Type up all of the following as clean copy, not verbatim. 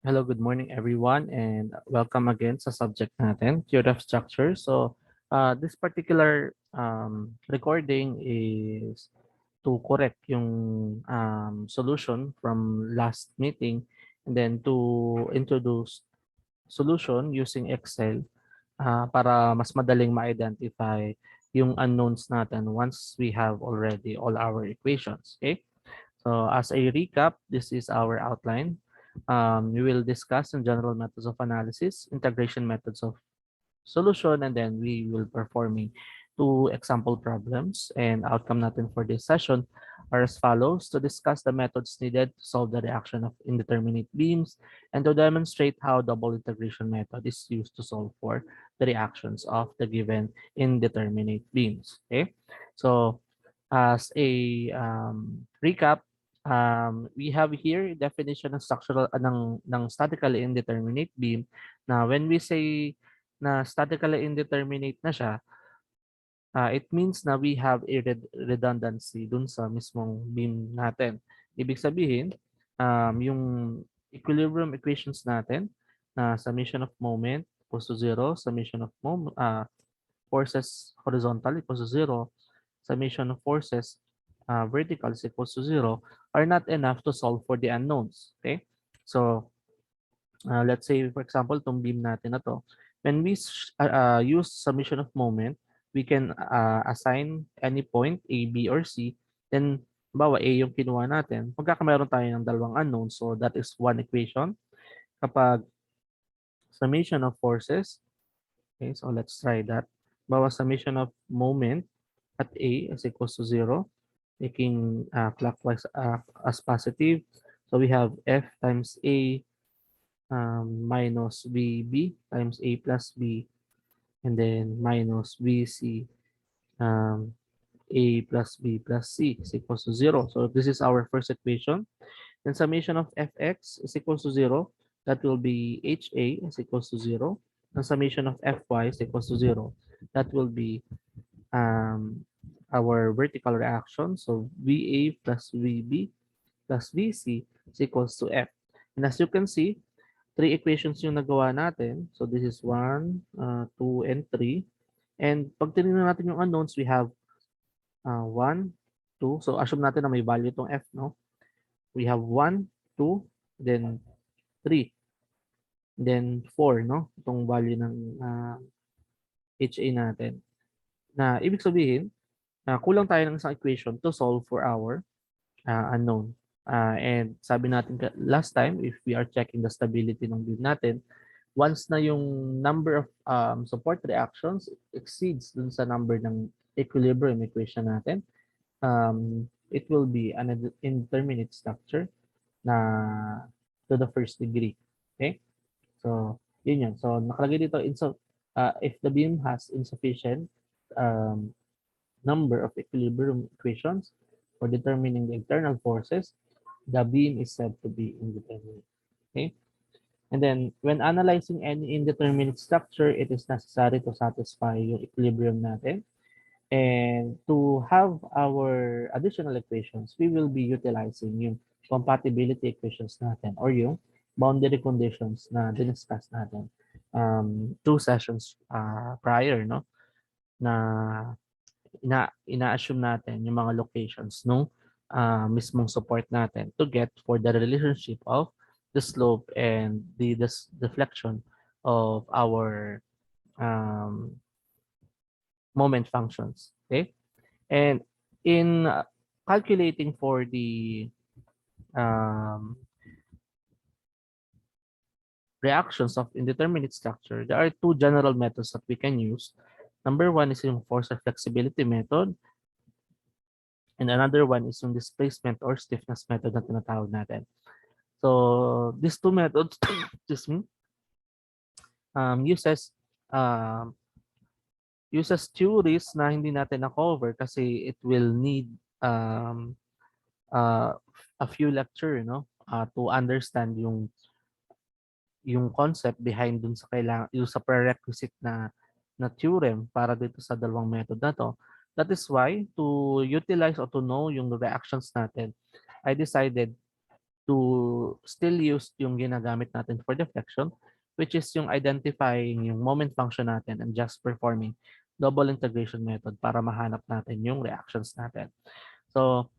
Hello, good morning everyone, and welcome again sa subject natin, theory of structure. This particular recording is to correct yung solution from last meeting and then to introduce solution using Excel para mas madaling ma-identify yung unknowns natin once we have already all our equations. Okay? So as a recap, this is our outline. We will discuss in general methods of analysis, integration methods of solution, and then we will performing two example problems. And outcome natin for this session are as follows: to discuss the methods needed to solve the reaction of indeterminate beams, and to demonstrate how double integration method is used to solve for the reactions of the given indeterminate beams. Okay, so as a recap, we have here definition ng structural ng statically indeterminate beam. Now, when we say na statically indeterminate na siya, it means na we have a redundancy dun sa mismong beam natin. Ibig sabihin, yung equilibrium equations natin na summation of moment equals to 0, summation of forces horizontal equals to 0, summation of forces vertical is equals to 0 are not enough to solve for the unknowns. Okay? So, let's say, for example, itong beam natin na to, when we use summation of moment, we can assign any point, A, B, or C. Then, bawa A yung kinuha natin, magkakameron tayo ng dalawang unknowns. So, that is one equation. Kapag summation of forces, okay, so let's try that. Bawa summation of moment at A is equals to 0, making clockwise as positive. So, we have F times A minus VB times A plus B, and then minus VC A plus B plus C is equals to 0. So this is our first equation. Then summation of Fx is equals to 0. That will be HA is equals to 0. And summation of Fy is equals to 0. That will be our vertical reaction. So VA plus VB plus VC is equals to F. And as you can see, three equations yung nagawa natin. So this is 1, 2, and 3. And pag tinignan natin yung unknowns, we have 1, 2. So assume natin na may value itong F, no? We have 1, 2, then 3, then 4, no? Itong value ng HA natin. Na ibig sabihin, kulang tayo ng isang equation to solve for our unknown. And sabi natin last time, if we are checking the stability ng beam natin, once na yung number of support reactions exceeds dun sa number ng equilibrium equation natin, it will be an indeterminate structure na to the first degree. Okay? So, yun yun. So, nakalagay dito, if the beam has insufficient um, number of equilibrium equations for determining the internal forces, the beam is said to be indeterminate. Okay? And then, when analyzing any indeterminate structure, it is necessary to satisfy yung equilibrium natin. And to have our additional equations, we will be utilizing yung compatibility equations natin or yung boundary conditions na diniscuss natin two sessions prior, no? Na ina-assume natin yung mga locations nung mismong support natin to get for the relationship of the slope and the deflection of our um, moment functions. Okay, and in calculating for the um, reactions of indeterminate structure, there are two general methods that we can use. Number one is yung force or flexibility method, and another one is yung displacement or stiffness method na tinatawag natin. So these two methods, excuse me, uses uses theories na hindi natin na-cover kasi it will need uh, a few lecture, no, to understand yung concept behind dun sa kailangan yung sa prerequisite na theorem para dito sa dalawang method na to. That is why to utilize or to know yung reactions natin, I decided to still use yung ginagamit natin for deflection, which is yung identifying yung moment function natin and just performing double integration method para mahanap natin yung reactions natin. So,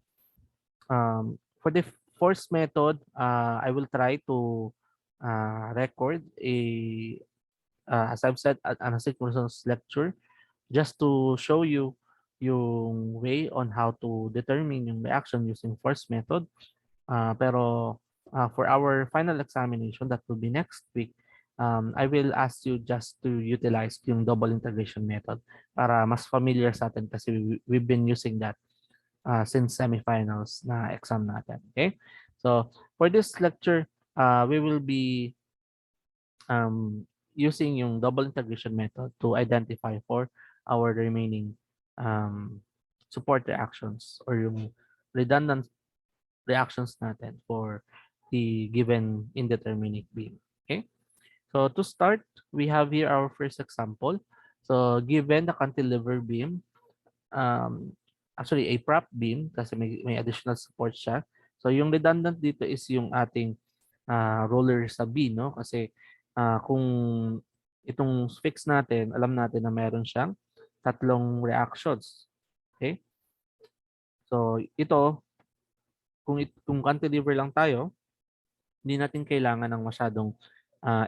for the force method, I will try to record as I've said, an asynchronous lecture just to show you yung way on how to determine yung reaction using force method. Pero for our final examination, that will be next week, I will ask you just to utilize yung double integration method para mas familiar sa atin kasi we've been using that since semifinals na exam natin. Okay? So for this lecture, we will be using yung double integration method to identify for our remaining support reactions or yung redundant reactions natin for the given indeterminate beam. Okay? So to start, we have here our first example. So given the cantilever beam, um, actually a prop beam kasi may additional support siya. So yung redundant dito is yung ating roller sa B, no? Kasi kung itong fix natin, alam natin na meron siyang tatlong reactions. Okay? So ito, kung cantilever lang tayo, hindi natin kailangan ng masyadong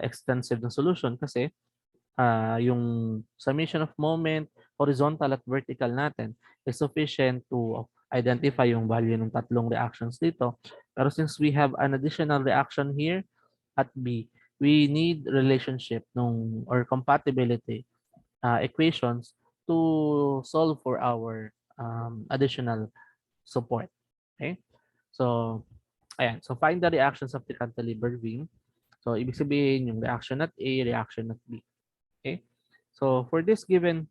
extensive na solution kasi yung summation of moment, horizontal at vertical natin is sufficient to identify yung value ng tatlong reactions dito. Pero since we have an additional reaction here at B, we need relationship nung or compatibility equations to solve for our additional support. Okay? So, ayan. So, find the reactions of the cantilever beam. So, ibig sabihin yung reaction at A, reaction at B. Okay? So, for this given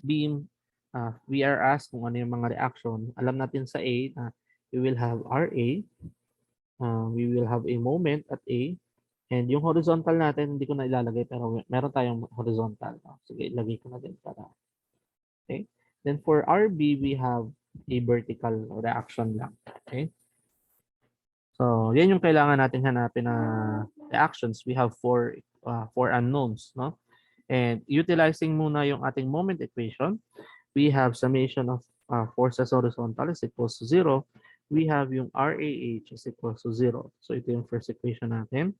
beam, we are asked kung ano yung mga reaction. Alam natin sa A na we will have RA, we will have a moment at A, and yung horizontal natin, hindi ko na ilalagay pero meron tayong horizontal. Sige, ilagay ko na din para. Okay? Then for RB, we have a vertical reaction lang. Okay? So, yan yung kailangan natin hanapin na reactions. We have four unknowns, no? And utilizing muna yung ating moment equation, we have summation of forces horizontal is equals to 0. We have yung RAH is equals to 0. So, ito yung first equation natin.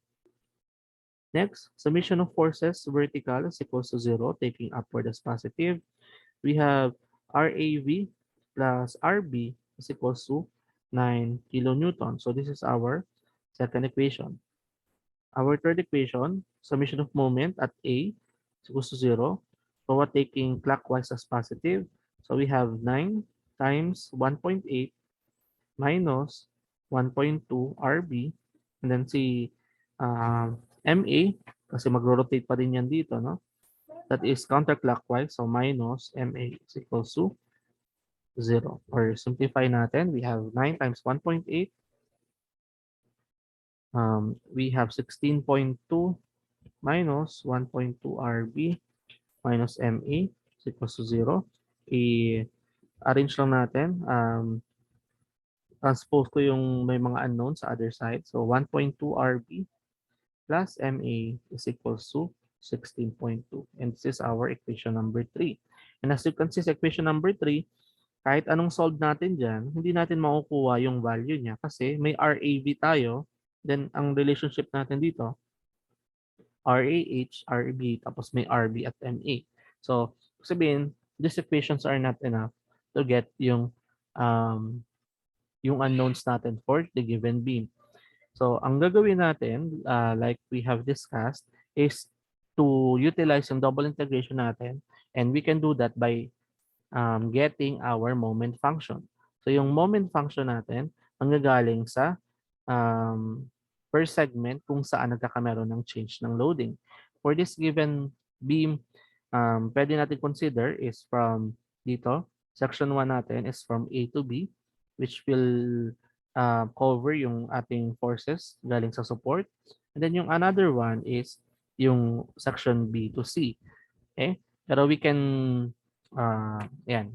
Next, summation of forces vertical is equals to 0, taking upward as positive. We have RAV plus RB is equals to 9 kilonewton. So this is our second equation. Our third equation, summation of moment at A is equals to 0. So we're taking clockwise as positive. So we have 9 times 1.8 minus 1.2 RB. And then si MA, kasi magro-rotate pa din yan dito, no? That is counterclockwise. So minus MA is equals to 0. Or simplify natin, we have 9 times 1.8. We have 16.2 minus 1.2 RB minus MA is equals to 0. I-arrange lang natin. Transpose ko yung may mga unknown sa other side. So 1.2 RB plus MA is equals to 16.2. And this is our equation number 3. And as you can see sa equation number 3, kahit anong solve natin dyan, hindi natin makukuha yung value niya kasi may RAV tayo. Then, ang relationship natin dito, RAH, RB, tapos may RB at MA. So, sabihin, these equations are not enough to get yung unknowns natin for the given beam. So, ang gagawin natin, like we have discussed, is to utilize yung double integration natin. And we can do that by getting our moment function. So yung moment function natin, manggagaling sa per segment kung saan nagkakameron ng change ng loading. For this given beam, pwede natin consider is from dito, section 1 natin is from A to B, which will cover yung ating forces galing sa support. And then yung another one is yung section B to C. Okay? Pero we can yan.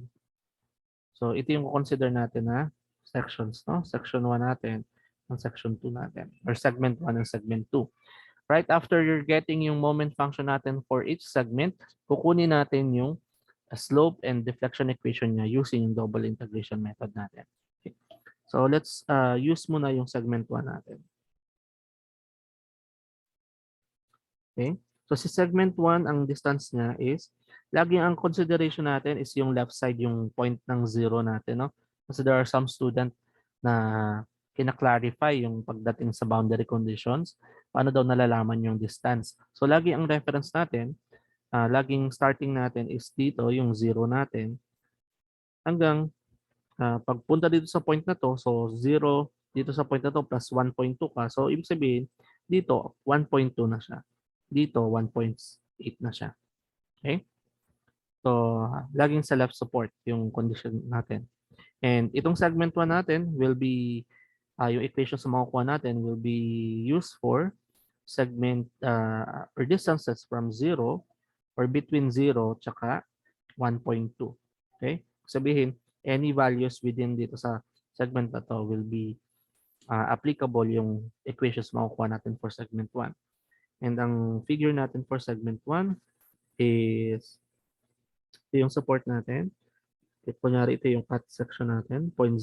So, ito yung consider natin na sections, no? Section 1 natin. ng section 2 natin or segment 1 and segment 2. Right after you're getting yung moment function natin for each segment, kukunin natin yung slope and deflection equation niya using yung double integration method natin. Okay. So let's use muna yung segment 1 natin. Okay? So si segment 1, ang distance niya is, laging ang consideration natin is yung left side, yung point ng 0 natin, no? Kasi there are some student na kina-clarify yung pagdating sa boundary conditions, paano daw nalalaman yung distance. So lagi ang reference natin, laging starting natin is dito, yung 0 natin, hanggang pagpunta dito sa point na to, so 0 dito sa point na to plus 1.2 ka. So ibig sabihin, dito 1.2 na siya. Dito 1.8 na siya. Okay? So laging sa left support yung condition natin. And itong segment 1 natin will be, yung equation sa makukuha natin will be used for segment or distances from 0 or between 0 tsaka 1.2. Okay? Sabihin, any values within dito sa segment na to will be applicable yung equations makukuha natin for segment 1. And ang figure natin for segment 1 is ito yung support natin. Kunyari ito yung cut section natin, 0.0.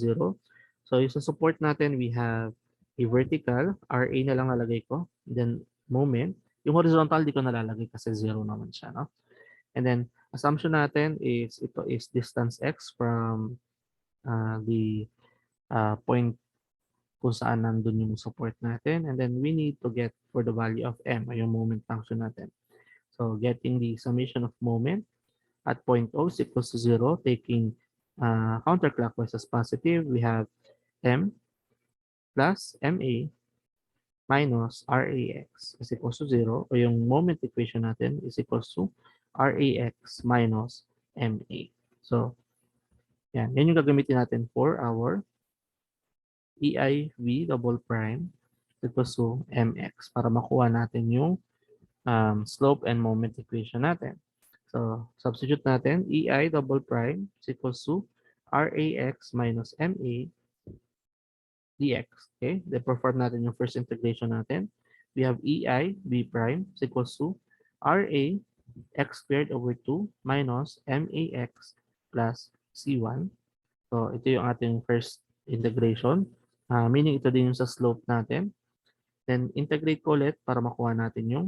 So yung sa support natin, we have a vertical, RA na lang nalagay ko. Then moment. Yung horizontal, di ko nalalagay kasi 0 naman siya. No? And then, assumption natin is ito is distance x from the point kung saan nandun yung support natin. And then, we need to get for the value of m, yung moment function natin. So, getting the summation of moment at point O is equals to 0, taking counterclockwise as positive, we have m plus ma minus rax is equals to 0, o yung moment equation natin is equals to rax minus ma. So, yan yung gagamitin natin for our EIV double prime equals to mx para makuha natin yung slope and moment equation natin. So, substitute natin, EI double prime is equals to RAX minus MA dx. Okay? Then perform natin yung first integration natin. We have EI B prime is equals to RA x squared over 2 minus MAX plus C1. So, ito yung ating first integration. Meaning ito din yung sa slope natin. Then, integrate ko ulit para makuha natin yung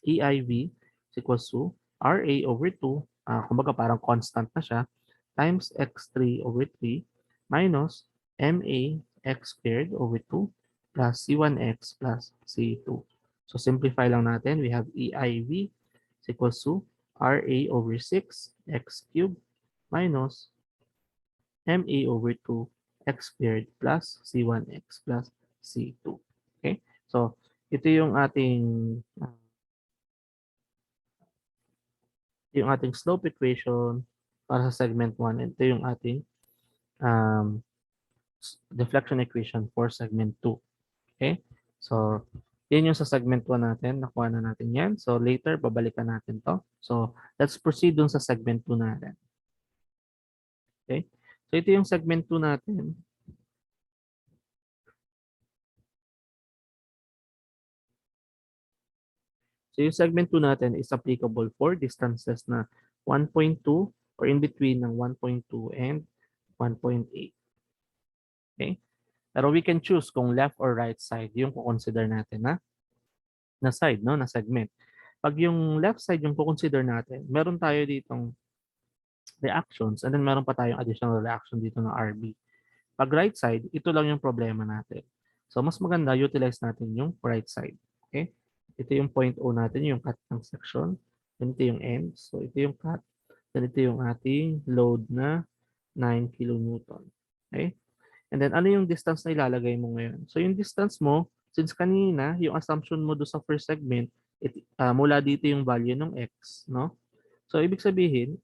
EIV is equals to RA over 2, kumbaga parang constant na siya, times x3 over 3 minus MA x squared over 2 plus C1x plus C2. So simplify lang natin. We have EIV is equals to RA over 6 x cubed minus MA over 2 x squared plus C1x plus C2. Okay? So ito yung ating slope equation para sa segment 1. Ito yung ating um, deflection equation for segment 2. Okay? So, yun yung sa segment 1 natin. Nakuha na natin yan. So, later, babalikan natin to. So, let's proceed dun sa segment 2 natin. Okay? So, ito yung segment 2 natin. So, yung segment 2 natin is applicable for distances na 1.2 or in between ng 1.2 and 1.8. Okay? Pero we can choose kung left or right side yung consider natin na side, no? Na segment. Pag yung left side yung consider natin, meron tayo ditong reactions and then meron pa tayong additional reaction dito ng RB. Pag right side, ito lang yung problema natin. So, mas maganda, utilize natin yung right side. Okay? Ito yung point O natin, yung cut ng section. Then ito yung end. So, ito yung cut. Then ito yung ating load na 9 kilonewton. Okay? And then, ano yung distance na ilalagay mo ngayon? So, yung distance mo, since kanina, yung assumption mo do sa first segment, mula dito yung value ng x, no? So, ibig sabihin,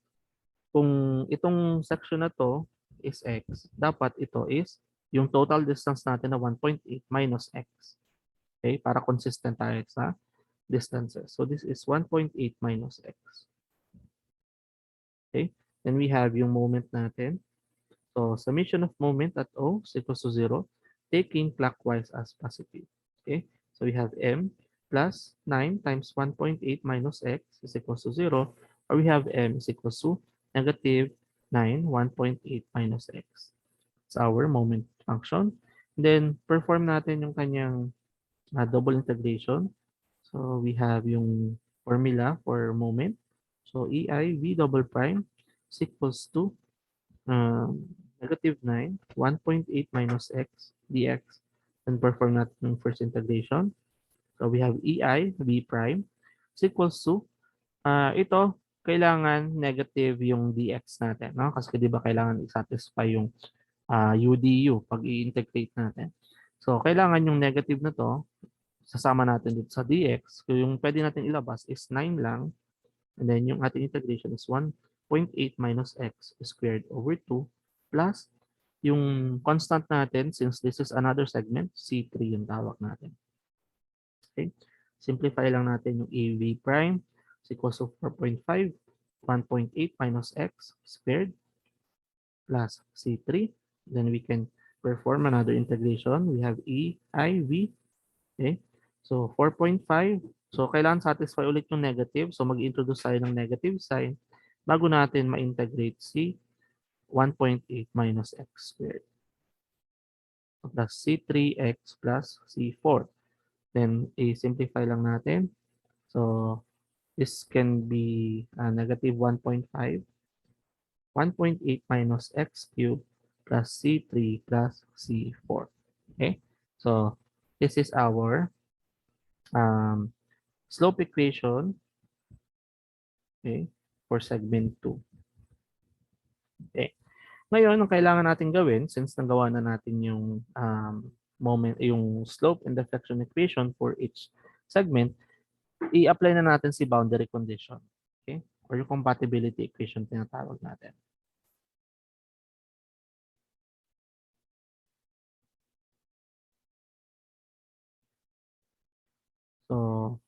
kung itong section na to is x, dapat ito is yung total distance natin na 1.8 minus x. Okay? Para consistent tayo sa distances. So, this is 1.8 minus x. Okay? Then we have yung moment natin. So, summation of moment at O is equals to 0. taking clockwise as positive. Okay, so we have m plus 9 times 1.8 minus x is equals to 0, or we have m is equals to negative 9, 1.8 minus x. It's our moment function. Then, perform natin yung kanyang double integration. So, we have yung formula for moment. So, EI V double prime is equals to negative 9, 1.8 minus x dx. And perform natin yung first integration. So, we have EI V prime is equals to, ito, kailangan negative yung dx natin. No? Kasi di ba kailangan i-satisfy yung UDU pag i-integrate natin. So, kailangan yung negative na to, sasama natin dito sa dx. So, yung pwede natin ilabas is 9 lang. And then, yung ating integration is 1.8 minus x squared over 2 plus yung constant natin, since this is another segment, C3 yung tawag natin. Okay? Simplify lang natin yung AV prime is equals to 4.5, 1.8 minus x squared plus C3. Then we can perform another integration. We have EIV. Okay? So 4.5. So kailangan satisfy ulit yung negative. So mag-introduce tayo ng negative sign bago natin ma-integrate si 1.8 minus x squared plus C3x plus C4. Then i-simplify lang natin. So this can be negative 1.5, 1.8 minus x cubed plus C3 plus C4. Okay? So, this is our slope equation, okay, for segment 2. Okay. Ngayon, ang kailangan natin gawin, since nagawa na natin yung yung slope and deflection equation for each segment, i-apply na natin si boundary condition. Okay? Or yung compatibility equation tinatawag natin. So,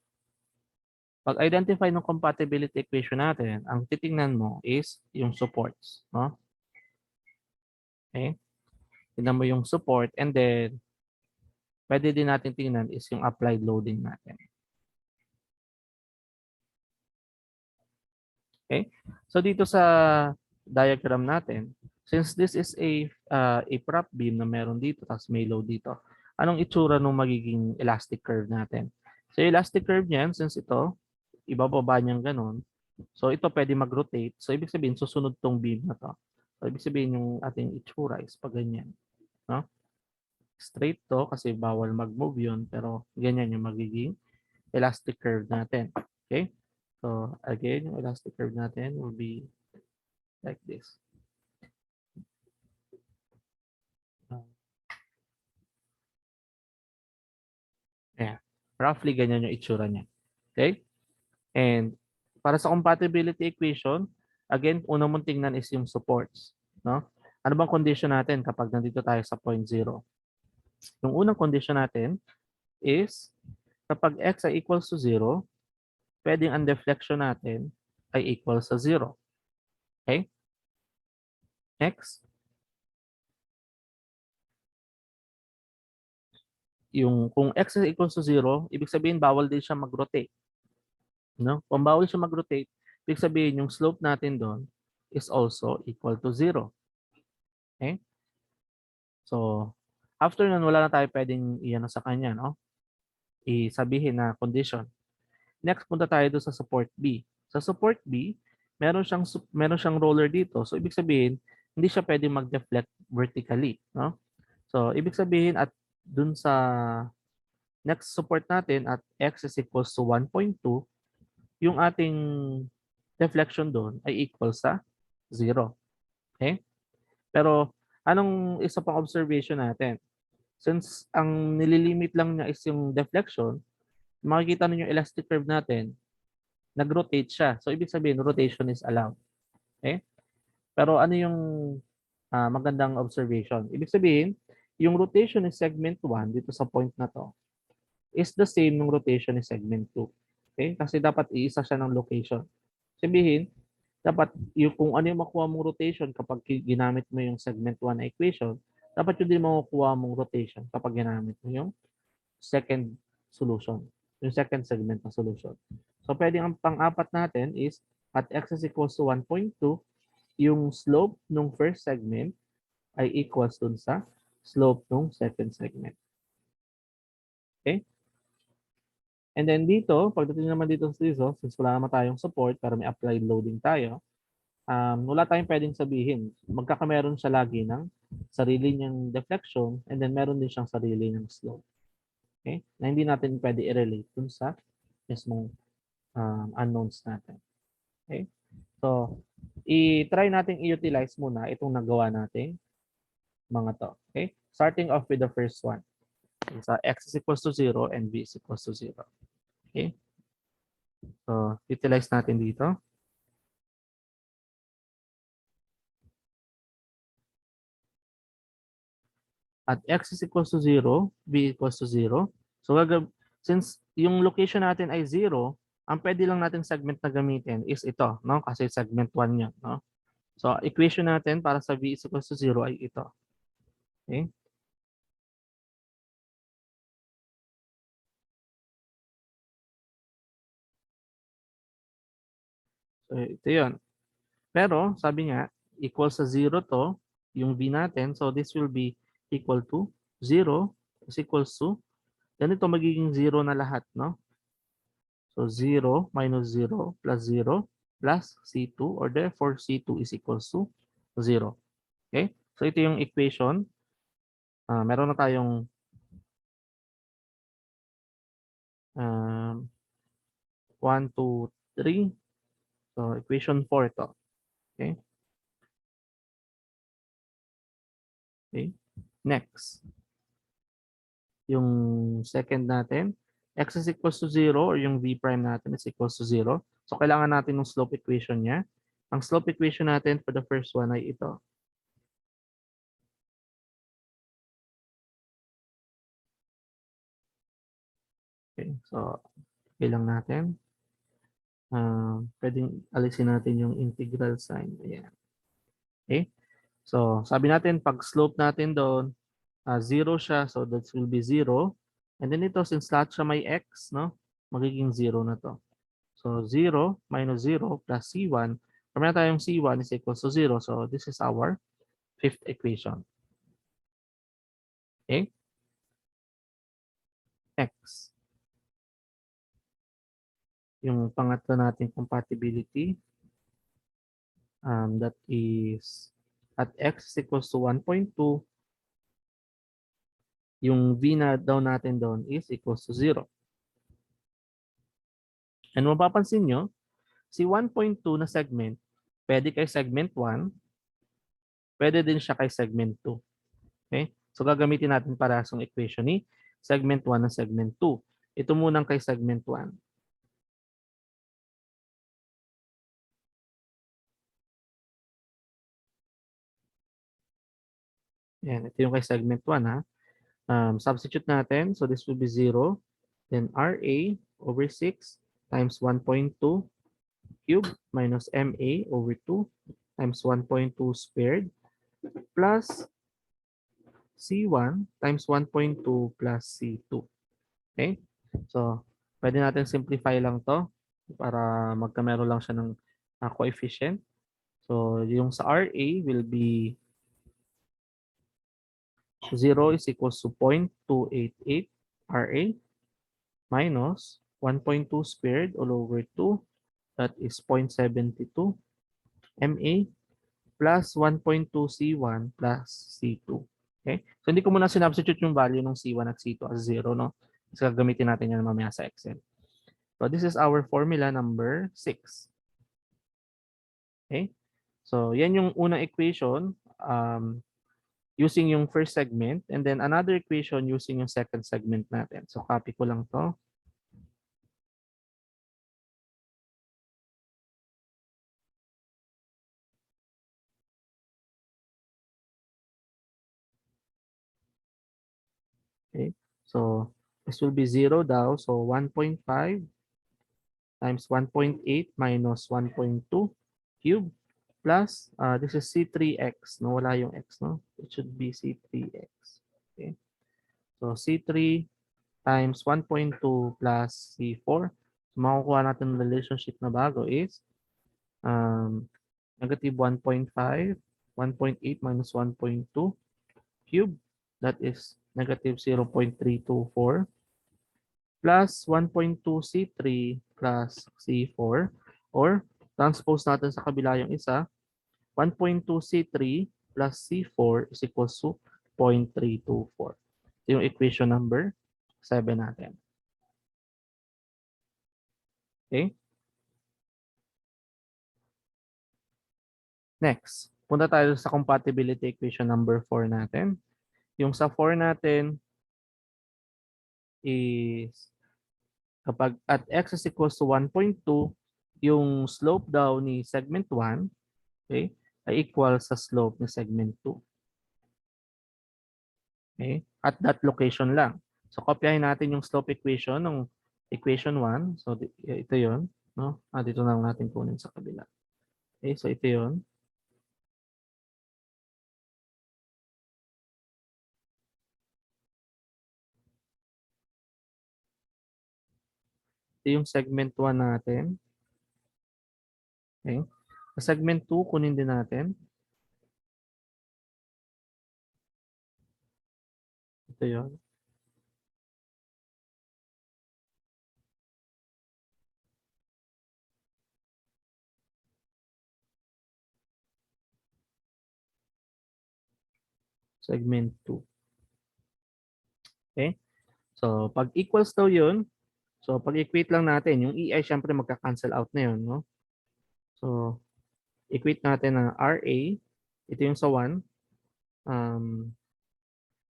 pag-identify ng compatibility equation natin, ang titingnan mo is yung supports. No? Okay? Tingnan mo yung support, and then pwede din natin tingnan is yung applied loading natin. Okay? So dito sa diagram natin, since this is a prop beam na meron dito tapos may load dito, anong itsura ng magiging elastic curve natin? So elastic curve niyan, since ito, ibababa niyang ganun, so ito pwede mag-rotate. So ibig sabihin, susunod tong beam na to. So ibig sabihin yung ating itsura is pag ganyan. No? Straight to kasi bawal mag-move yun, pero ganyan yung magiging elastic curve natin. Okay? So again, yung elastic curve natin will be like this. Yeah. Roughly ganyan yung itsura niya. Okay? And para sa compatibility equation, again, una mong tingnan is yung supports. No? Ano bang condition natin kapag nandito tayo sa point 0? Yung unang condition natin is kapag x ay equals to 0, pwedeng ang deflection natin ay equal sa 0. Okay? Next, yung kung x is equals to 0, ibig sabihin bawal din siya mag-rotate. No? Kung bawal siya mag-rotate, ibig sabihin yung slope natin doon is also equal to 0. Okay? So, after nun, wala na tayo pwedeng iyan sa kanya, no? Isabihin na condition. Next, punta tayo doon sa support B. Sa support B, meron siyang roller dito. So, ibig sabihin, hindi siya pwedeng mag-deflect vertically, no? So, ibig sabihin at dun sa next support natin at x is equals to 1.2, yung ating deflection doon ay equal sa 0. Okay? Pero, anong isa pang observation natin? Since ang nililimit lang niya is yung deflection, makikita ninyo yung elastic curve natin, nag-rotate siya. So, ibig sabihin, rotation is allowed. Okay? Pero ano yung magandang observation? Ibig sabihin, yung rotation in segment 1 dito sa point na to is the same ng rotation in segment 2. Okay? Kasi dapat iisa siya ng location. Sabihin, dapat yung kung ano yung makuha mong rotation kapag ginamit mo yung segment 1 na equation, dapat yun din makukuha mong rotation kapag ginamit mo yung second solution, yung second segment ng solution. So, pwedeng ang pang-apat natin is at x is equals to 1.2, yung slope ng first segment ay equals dun sa slope ng second segment. Okay? And then dito, pagdating naman dito sa result, since wala naman tayong support para may applied loading tayo, wala tayong pwedeng sabihin. Magkakameron siya lagi ng sarili niyang deflection and then meron din siyang sarili niyang slope. Okay? Na hindi natin pwede i-relate dun sa mismong unknowns natin. Okay? So, i-try natin i-utilize muna itong nagawa nating mga to. Okay? Starting off with the first one. Sa x is equals to 0 and v is equals to 0. Okay? So, utilize natin dito. At x is equals to 0, v equals to 0. So, since yung location natin ay 0, ang pwede lang natin segment na gamitin is ito, no? Kasi segment 1 yan, no? So, equation natin para sa v is equals to 0 ay ito. Okay? So, ito yun. Pero, sabi nga, equal sa 0 to, yung v natin. So, this will be equal to 0 is equals to, ganito magiging 0 na lahat, no? So, 0 minus 0 plus 0 plus C2 or therefore C2 is equals to 0. Okay? So, ito yung equation. Meron na tayong 1, 2, 3. So, equation 4 to. Okay? Okay? Next. Yung second natin, x is equals to 0 or yung v prime natin is equals to 0. So, kailangan natin ng slope equation niya. Ang slope equation natin for the first one ay ito. Okay, so bilang natin. Pwedeng alisin natin yung integral sign. Ayan. Okay, so sabi natin pag slope natin doon, 0 siya, so that will be 0. And then ito, since lahat siya may x, no, magiging 0 na to. So 0 minus 0 plus C1. Meron tayong C1 is equals to 0. So this is our fifth equation. Okay? Next. Yung pangatlo natin compatibility. That is at x is equals to 1.2. Yung v na daw natin doon is equals to 0. And mapapansin nyo, si 1.2 na segment, pwede kay segment 1, pwede din siya kay segment 2. Okay? So gagamitin natin parehasong equation ni segment 1 na segment 2. Ito munang kay segment 1. Yan, ito yung kay segment 1 ha. Substitute natin. So this will be 0. Then RA over 6 times 1.2 cube minus MA over 2 times 1.2 squared plus C1 times 1.2 plus C2. Okay? So, pwede natin simplify lang to para magkamero lang siya ng coefficient. So, yung sa RA will be 0 is equals to 0.288 RA minus 1.2 squared all over 2. That is 0.72 MA plus 1.2 C1 plus C2. Okay? So, hindi ko muna sinubstitute yung value ng C1 at C2 as 0, no? Kasi gagamitin natin yan mamaya sa Excel. So, this is our formula number 6. Okay? So, yan yung unang equation using yung first segment and then another equation using yung second segment natin. So, copy ko lang to. Okay? So, this will be 0 daw. So, 1.5 times 1.8 minus 1.2 cube plus, this is C3x. No, wala yung x, no? It should be C3x. Okay. So, C3 times 1.2 plus C4. So, makukuha natin ng relationship na bago is negative 1.5, 1.8 minus 1.2 cube. That is negative 0.324 plus 1.2 C3 plus C4 or transpose natin sa kabila yung isa, 1.2 C3 plus C4 is equals to 0.324. Ito yung equation number 7 natin. Okay? Next, punta tayo sa compatibility equation number 4 natin. Yung sa 4 natin is kapag at x is equals to 1.2, yung slope daw ni segment 1, okay, ay equal sa slope ni segment 2. Okay? At that location lang. So, kopyahin natin yung slope equation ng equation 1. So, ito yun. No? Dito lang natin kunin sa kabila. Okay, so ito yun. Ito yung segment 1 natin. Okay. Sa segment 2, kunin din natin. Ito yun. Segment 2. Okay. So, pag equals daw yun, so pag equate lang natin, yung EI syempre magka-cancel out na yun. No? So, equate natin na RA, ito yung sa 1,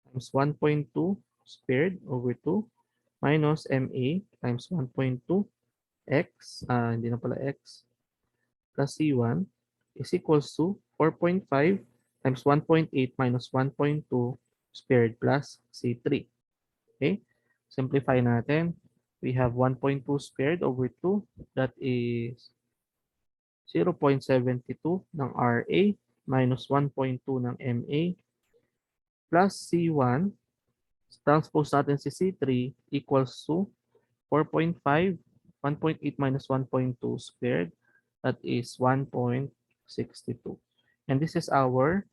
times 1.2 squared over 2 minus MA times 1.2 x, hindi na pala x, plus C1 is equals to 4.5 times 1.8 minus 1.2 squared plus C3. Okay? Simplify natin. We have 1.2 squared over 2. That is 0.72 ng RA minus 1.2 ng MA plus C1. Transpose natin si C3 equals to 4.5, 1.8 minus 1.2 squared. That is 1.62. And this is our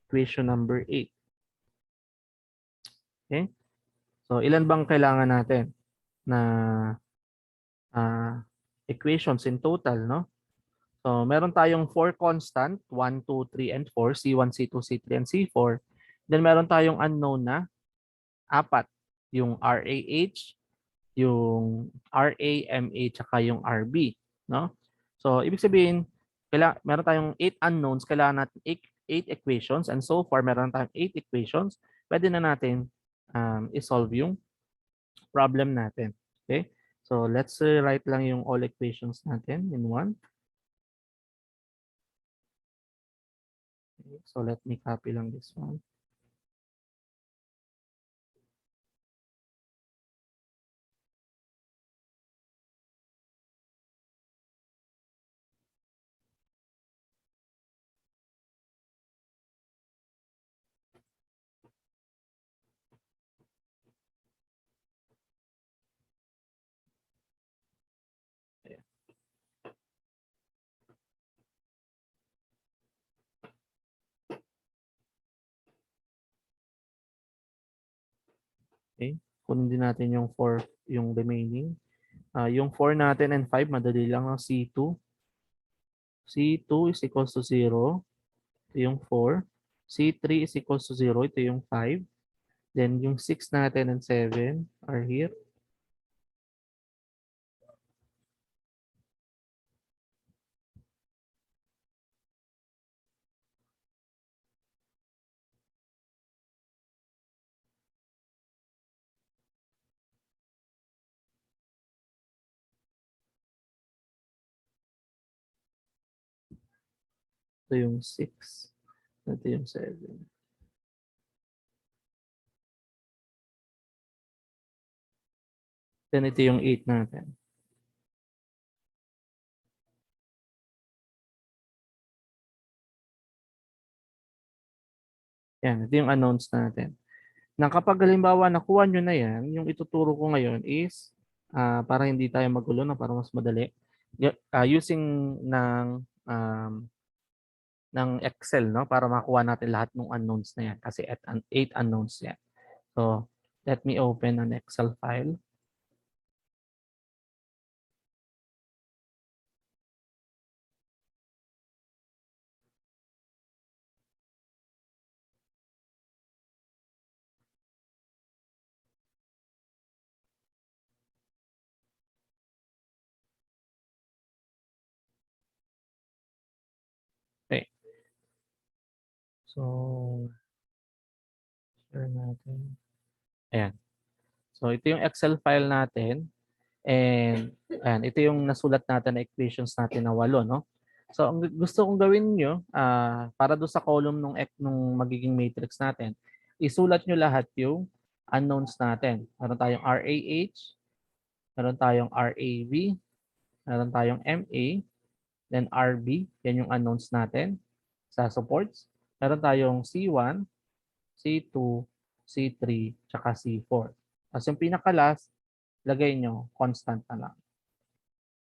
equation number 8. Okay? So, ilan bang kailangan natin na equations in total, no? So, meron tayong 4 constant, 1, 2, 3, and 4, C1, C2, C3, and C4. Then, meron tayong unknown na 4, yung RAH, yung RAMA, tsaka yung RB, no? So, ibig sabihin, meron tayong 8 unknowns, kailangan natin 8 equations, and so far, meron tayong 8 equations, pwede na natin isolve yung problem natin. Okay? So, let's write lang yung all equations natin in one. Okay, so, let me copy lang this one. Okay? Kunin din natin yung 4, yung remaining. Yung 4 natin and 5, madali lang ang C2. C2 is equals to 0. Ito yung 4. C3 is equals to 0. Ito yung 5. Then, yung 6 natin and 7 are here. Ito yung 6. Ito yung 7. Then, ito yung 8 natin. Yan, ito yung unknowns natin. Na kapag halimbawa nakuha nyo na yan, yung ituturo ko ngayon is para hindi tayo magulo, no, para mas madali. Using um, ng Excel, no, para makuha natin lahat ng unknowns na yan kasi 8 unknowns yan. So, let me open an Excel file. Okay. So, share natin. Ayan. So, ito yung Excel file natin. And ayan, ito yung nasulat natin na equations natin na 8, no? So, ang gusto kong gawin nyo, para doon sa column nung magiging matrix natin, isulat nyo lahat yung unknowns natin. Meron tayong RAH, meron tayong RAV, meron tayong MA, then RB, yan yung unknowns natin sa supports. Meron tayong C1, C2, C3, tsaka C4. Tapos yung pinaka-last, lagay nyo constant na lang.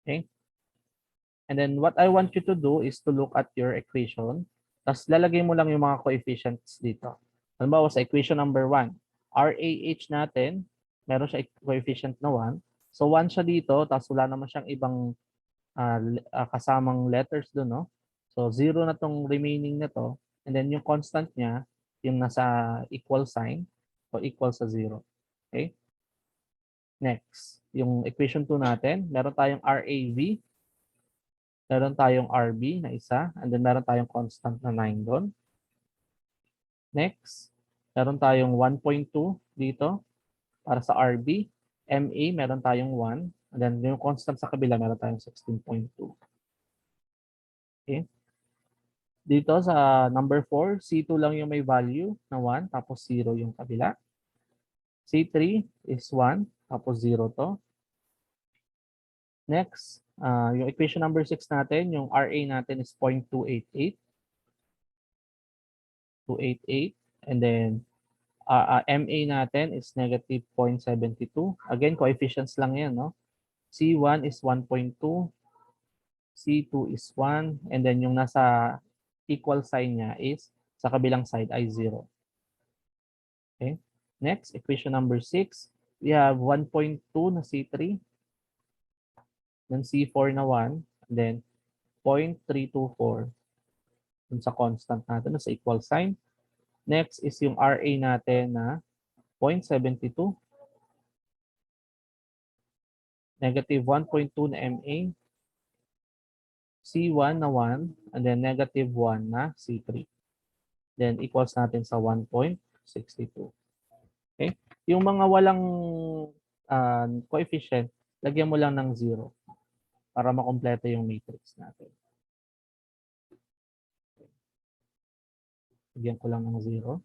Okay? And then what I want you to do is to look at your equation. Tapos lalagay mo lang yung mga coefficients dito. Halimbawa sa equation number 1, RAH natin, meron siya coefficient na 1. So 1 siya dito, tapos wala naman siyang ibang kasamang letters doon, no? So 0 na tong remaining na to. And then yung constant niya, yung nasa equal sign, o equal sa 0. Okay? Next, yung equation 2 natin, meron tayong RAV, meron tayong RB na isa, and then meron tayong constant na 9 doon. Next, meron tayong 1.2 dito para sa RB. MA, meron tayong 1. And then yung constant sa kabila, meron tayong 16.2. Okay. Dito sa number 4, C2 lang yung may value na 1, tapos 0 yung kabila. C3 is 1, tapos 0 to. Next, yung equation number 6 natin, yung RA natin is 0.288. 288. And then, MA natin is negative 0.72. Again, coefficients lang yan, no? C1 is 1.2. C2 is 1. And then, yung nasa equal sign niya is sa kabilang side ay 0. Okay? Next, equation number 6. We have 1.2 na C3. Then C4 na 1. And then, 0.324 dun sa constant natin, sa equal sign. Next is yung RA natin na 0.72. Negative 1.2 na MA. C1 na 1. And then negative 1 na C3. Then equals natin sa 1.62. Okay? Yung mga walang coefficient, lagyan mo lang ng 0 para makompleto yung matrix natin. Lagyan ko lang ng 0.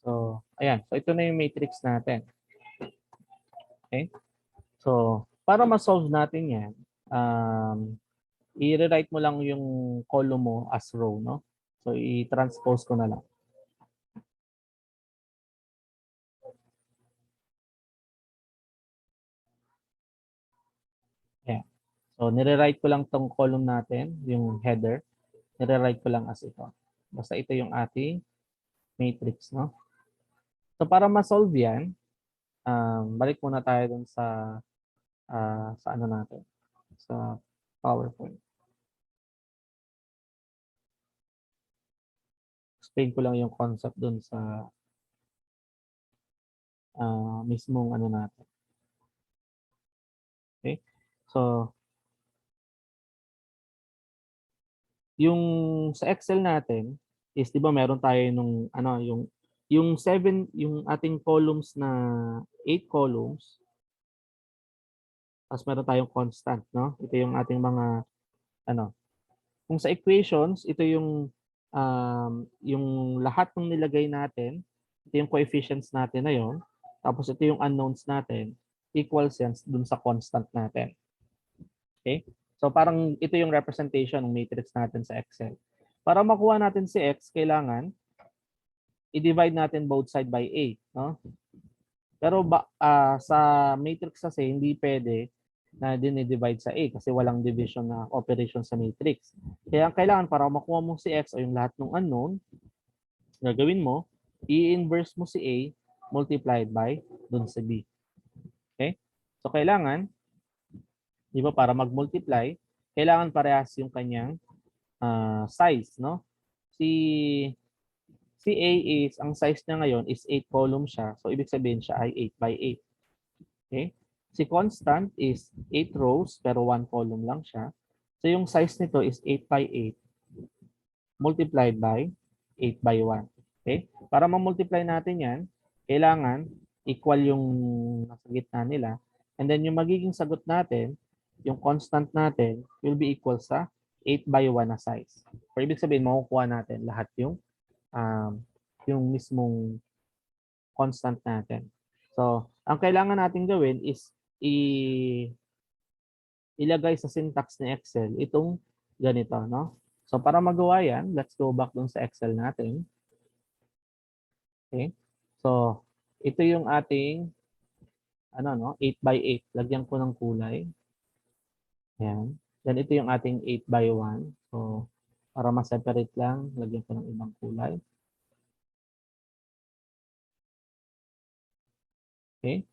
So, ayan. So, ito na yung matrix natin. Okay? So, para ma-solve natin yan, i-rewrite mo lang yung column mo as row, no? So, i-transpose ko na lang. Ayan. So, nire-write ko lang tong column natin, yung header. Nire-write ko lang as ito. Basta ito yung ating matrix, no? So, para ma-solve yan, balik muna tayo dun sa ano natin, sa PowerPoint. Explain ko lang yung concept dun sa mismong ano natin. Okay? So, yung sa Excel natin is 'di ba meron tayo nung ano yung 7 yung ating columns na 8 columns. Tapos meron tayong constant, no? Ito yung ating mga ano. Kung sa equations, ito yung lahat ng nilagay natin ito yung coefficients natin na yon, tapos ito yung unknowns natin, equals yan dun sa constant natin. Okay? So parang ito yung representation ng matrix natin sa Excel. Para makuha natin si X, kailangan i-divide natin both side by A, no? Pero sa matrix kasi hindi pwede na dinidivide sa A kasi walang division na operation sa matrix. Kaya ang kailangan para makuha mo si X o yung lahat ng unknown, gagawin mo, i-inverse mo si A multiplied by dun sa B. Okay? So kailangan, di ba, para mag-multiply, kailangan parehas yung kanyang size, no? Si si A is, ang size niya ngayon is 8 columns siya. So ibig sabihin siya ay 8 by 8. Okay? Si constant is 8 rows pero 1 column lang siya. So yung size nito is 8 by 8 multiplied by 8 by 1. Okay? Para ma-multiply natin yan, kailangan equal yung nasa gitna nila. And then yung magiging sagot natin, yung constant natin will be equal sa 8 by 1 na size. So ibig sabihin, makukuha natin lahat yung mismong constant natin. So, ang kailangan natin gawin is ilagay sa syntax ni Excel itong ganito, no? So, para magawa yan, let's go back dun sa Excel natin. Okay? So, ito yung ating 8 by 8. Lagyan ko ng kulay. Ayan. Then, ito yung ating 8 by 1. So, para ma-separate lang, lagyan ko ng ibang kulay. Okay?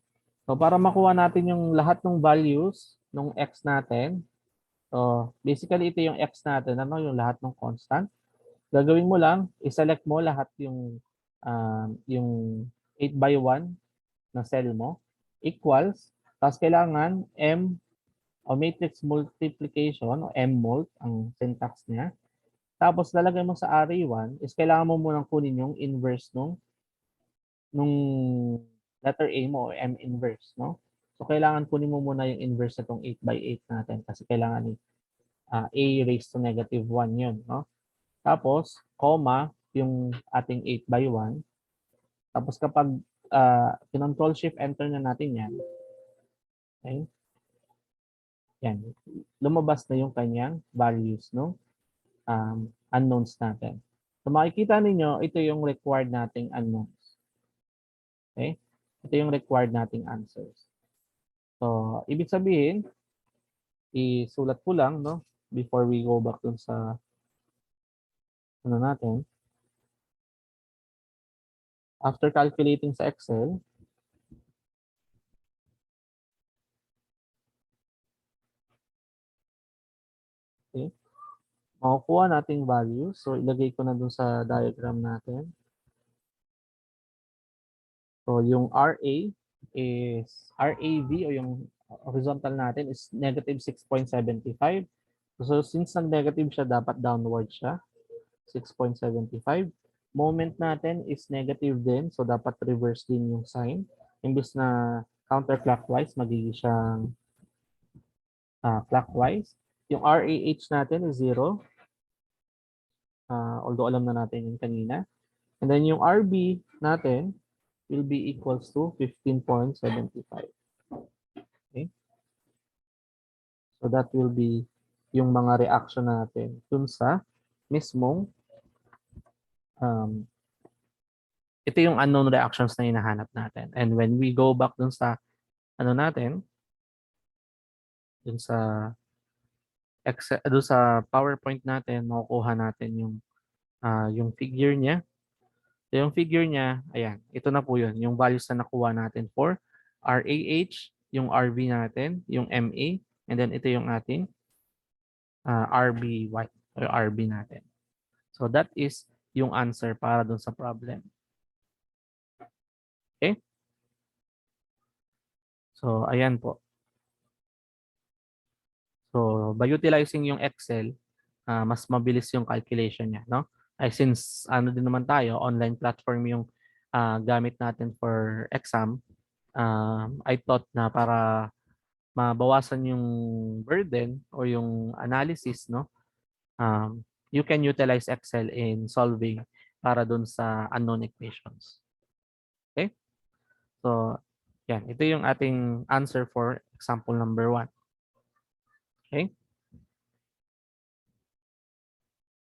So, para makuha natin yung lahat ng values ng X natin, so, basically, ito yung X natin, yung lahat ng constant. Gagawin mo lang, i-select mo lahat yung 8 by 1 na cell mo, equals, tapos kailangan M o matrix multiplication o M-mult ang syntax niya. Tapos lalagay mo sa array 1 is kailangan mo munang kunin yung inverse nung letter A mo o M inverse, no? So kailangan kunin mo muna yung inverse na itong 8 by 8 natin kasi kailangan A raised to negative 1 yun, no? Tapos, comma, yung ating 8 by 1. Tapos kapag kinontrol shift enter na natin yan, okay? Yan. Lumabas na yung kanyang values, no? Unknowns natin. So makikita ninyo, ito yung required nating unknowns. Okay? Ito yung required nating answers. So, ibig sabihin, isulat ko lang, no? Before we go back dun sa natin. After calculating sa Excel, okay, makukuha nating value. So, ilagay ko na dun sa diagram natin. So, yung RA is, RAV o yung horizontal natin is negative 6.75. So, since nag-negative siya, dapat downward siya. 6.75. Moment natin is negative din. So, dapat reverse din yung sign. Imbis na counterclockwise, magiging siyang clockwise. Yung RAH natin is 0. Although alam na natin yung kanina. And then yung RB natin will be equals to 15.75. Okay? So that will be yung mga reaction natin dun sa mismong ito yung unknown reactions na hinahanap natin. And when we go back dun sa natin, dun sa Excel, dun sa PowerPoint natin, makukuha natin yung figure niya. So yung figure niya, ayan, ito na po yun, yung values na nakuha natin for RAH, yung RV natin, yung MA, and then ito yung ating RBY or RB natin. So that is yung answer para dun sa problem. Okay? So ayan po. So by utilizing yung Excel, mas mabilis yung calculation niya, no? Ay since din naman tayo, online platform yung gamit natin for exam, I thought na para mabawasan yung burden o yung analysis, no? You can utilize Excel in solving para dun sa unknown equations. So, yan. Ito yung ating answer for example number 1. Okay?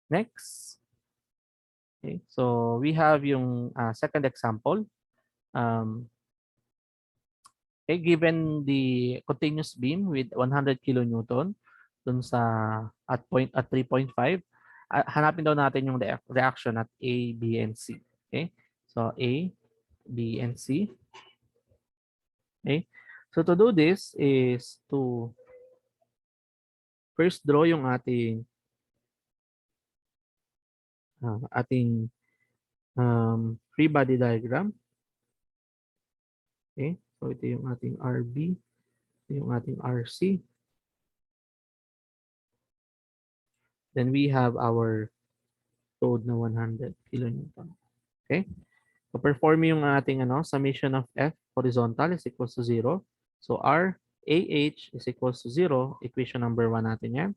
Next. Okay. So, we have yung second example. Um, okay, given the continuous beam with 100 kilonewton dun sa at 3.5, hanapin daw natin yung reaction at A, B, and C. Okay? So, A, B, and C. Okay? So, to do this is to first draw yung ating free body diagram. Okay? So, ito yung ating RB, ito yung ating RC. Then we have our load na 100 kilonewton. Okay? So perform yung ating summation of F horizontal is equals to 0. So R AH is equals to 0. Equation number 1 natin yan.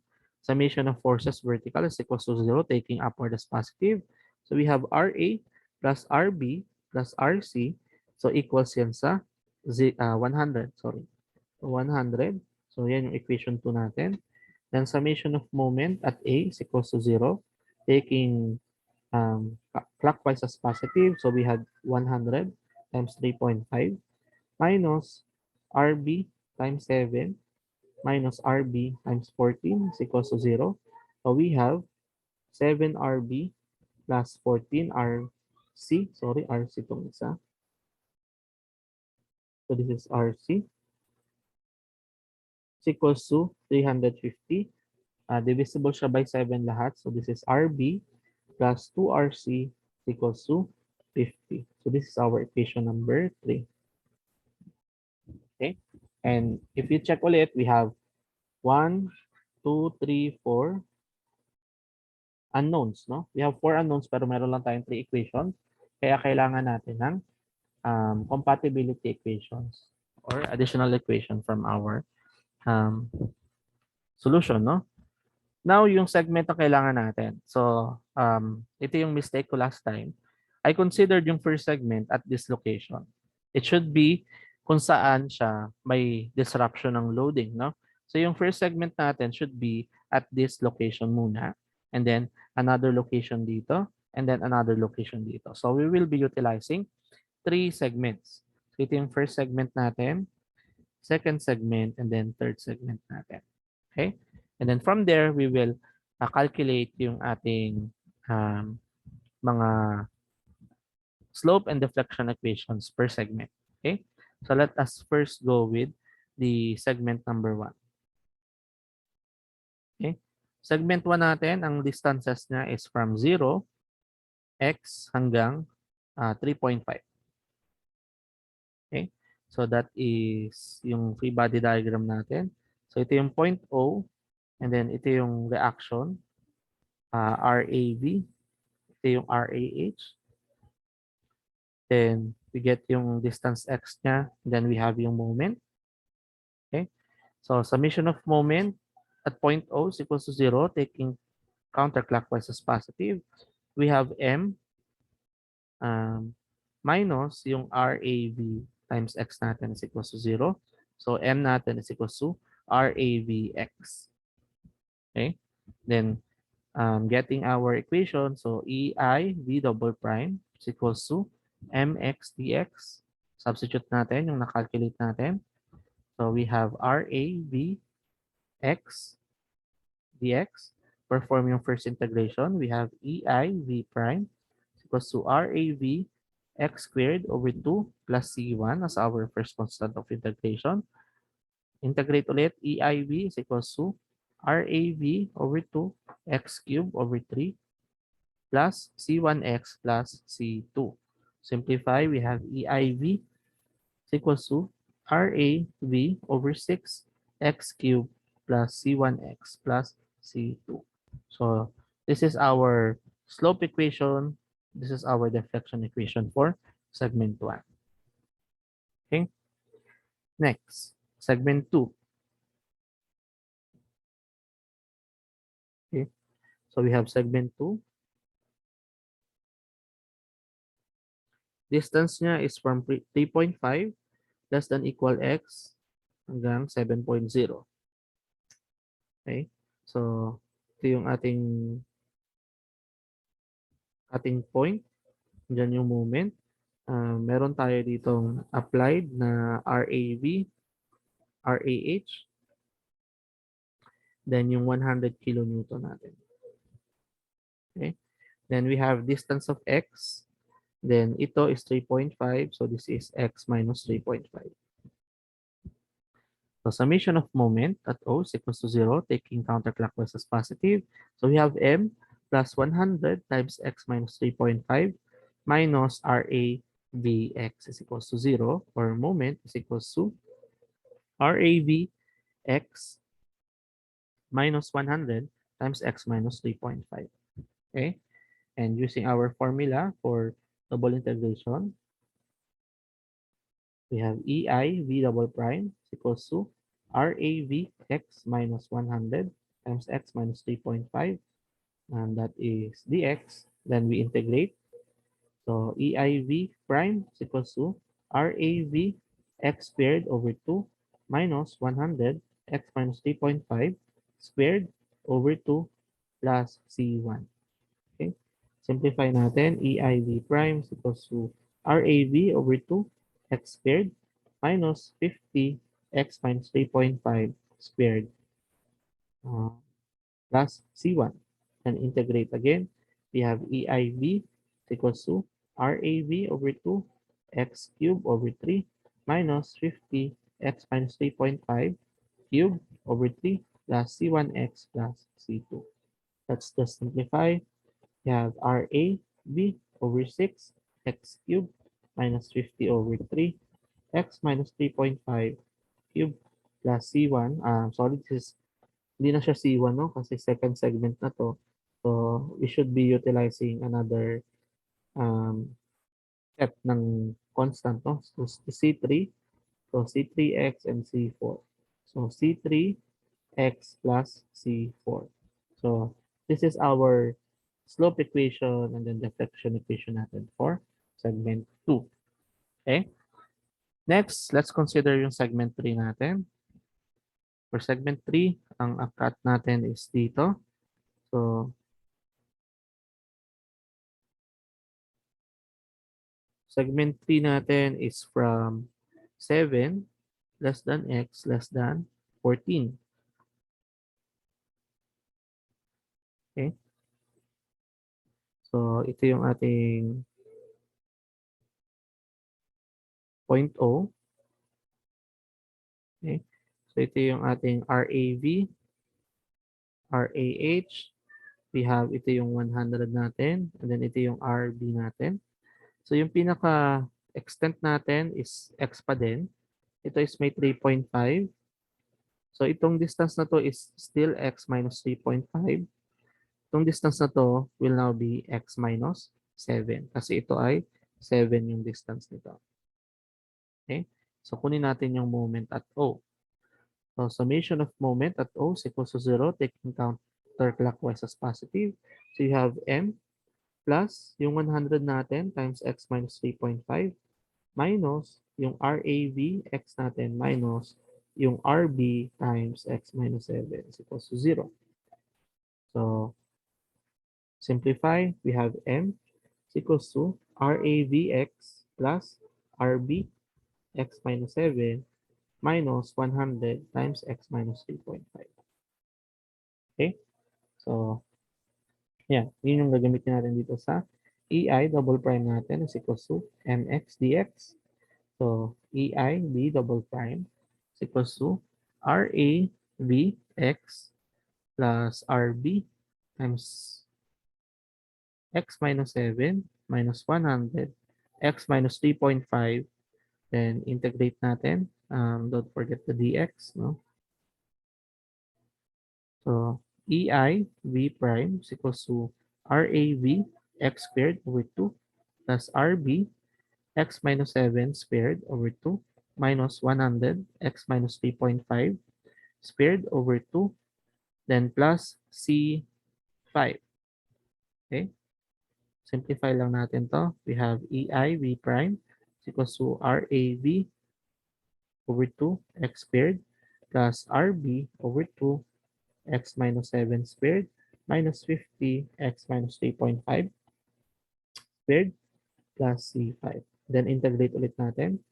Summation of forces vertical is equals to 0, taking upward as positive. So we have RA plus RB plus RC. So equals yan sa 100. Sorry. 100. So yan yung equation 2 natin. Then summation of moment at A is equals to 0, taking clockwise as positive. So we had 100 times 3.5 minus RB times 7 minus RB times 14 is equals to 0. So we have 7RB plus 14RC. Sorry, RC itong isa. So this is RC. Is equals to 350. Divisible siya by 7 lahat. So this is RB plus 2RC equals to 50. So this is our equation number 3. Okay? And if you check ulit, we have 1, 2, 3, 4 unknowns, no? We have 4 unknowns pero meron lang tayong 3 equations. Kaya kailangan natin ng compatibility equations or additional equation from our um, solution, no? Now, yung segment na kailangan natin. So, ito yung mistake ko last time. I considered yung first segment at this location. It should be kung saan siya may disruption ng loading, no? So, yung first segment natin should be at this location muna. And then, another location dito. And then, another location dito. So, we will be utilizing 3 segments. So, ito yung first segment natin, second segment, and then third segment natin. Okay? And then from there, we will calculate yung ating mga slope and deflection equations per segment. Okay? So let us first go with the segment number 1. Okay? Segment 1 natin, ang distances niya is from 0, x hanggang 3.5. Okay? So that is yung free body diagram natin. So ito yung point O, and then ito yung reaction, RAV, ito yung RAH. Then we get yung distance x niya, then we have yung moment. Okay? So summation of moment at point O is equals to 0, taking counterclockwise as positive. We have M minus yung RAV times x natin is equals to 0. So M natin is equals to RAVX. Okay? Then getting our equation, so EI V double prime is equals to MX dx. Substitute natin yung nakalculate natin. So we have RAV x dx. Perform yung first integration. We have EI V prime is equals to RAV x squared over 2 plus C1 as our first constant of integration. Integrate ulit. EIV is equals to RAV over 2 x cubed over 3 plus C1x plus C2. Simplify, we have EIV is equals to RAV over 6 x cubed plus C1x plus C2. So this is our slope equation. This is our deflection equation for segment 1. Okay. Next, segment 2. Okay. So we have segment 2. Distance niya is from 3.5 less than equal x hanggang 7.0. Okay? So, ito yung ating point. Diyan yung moment. Meron tayo ditong applied na RAV, RAH, then yung 100 kilonewton natin. Okay? Then we have distance of x. Then ito is 3.5. So this is x minus 3.5. So summation of moment at O is equals to 0, taking counterclockwise as positive. So we have m plus 100 times x minus 3.5 minus RA Vx is equals to 0, or moment is equals to RAV x minus 100 times x minus 3.5. Okay? And using our formula for double integration, we have EI V double prime is equals to RAV x minus 100 times x minus 3.5, and that is dx. Then we integrate. So EIV prime is equals to RAV x squared over 2 minus 100 x minus 3.5 squared over 2 plus C1. Okay? Simplify natin. EIV prime is equals to RAV over 2 x squared minus 50 x minus 3.5 squared uh, plus C1. And integrate again. We have EIV equals to RAV over 2 x cubed over 3 minus 50 x minus 3.5 cubed over 3 plus C1x plus C2. Let's just simplify. We have RAV over 6 x cubed minus 50 over 3 x minus 3.5 cubed plus C1. Sorry, this is hindi na siya C1, no? Kasi second segment na to. So, we should be utilizing another set ng constant, no? So, C3. So, C3x and C4. So, C3x plus C4. So, this is our slope equation and then deflection equation natin for segment 2. Okay? Next, let's consider yung segment 3 natin. For segment 3, ang cut natin is dito. So, segment 3 natin is from 7 less than x less than 14. Okay? So, ito yung ating point O. Okay? So, ito yung ating RAV, RAH. We have ito yung 100 natin. And then ito yung RB natin. So, yung pinaka-extent natin is x pa din. Ito is may 3.5. So, itong distance na to is still x minus 3.5. Itong distance na to will now be x minus 7. Kasi ito ay 7 yung distance nito. Okay? So, kunin natin yung moment at O. So, summation of moment at O is equals to 0, taking counterclockwise as positive. So, you have m plus yung 100 natin times x minus 3.5 minus yung RAV x natin minus yung RB times x minus 7 is equals to 0. So, simplify, we have m is equals to RAVX plus RB x minus 7 minus 100 times x minus 3.5. Okay? So, yan. Yun yung gagamitin natin dito sa EI double prime natin is equals to mx dx. So, EI b double prime is equals to RAVX plus RB times x minus 7 minus 100 x minus 3.5. Then integrate natin. Don't forget the dx, no? So EI v prime is equals to RAV x squared over 2 plus RB x minus 7 squared over 2 minus 100 x minus 3.5 squared over 2, then plus C5. Okay? simplify lang natin to. We have EI V prime is equals to RAV over 2 x squared plus RB over 2 x minus 7 squared minus 50 x minus 3.5 squared plus C5. Then integrate ulit natin.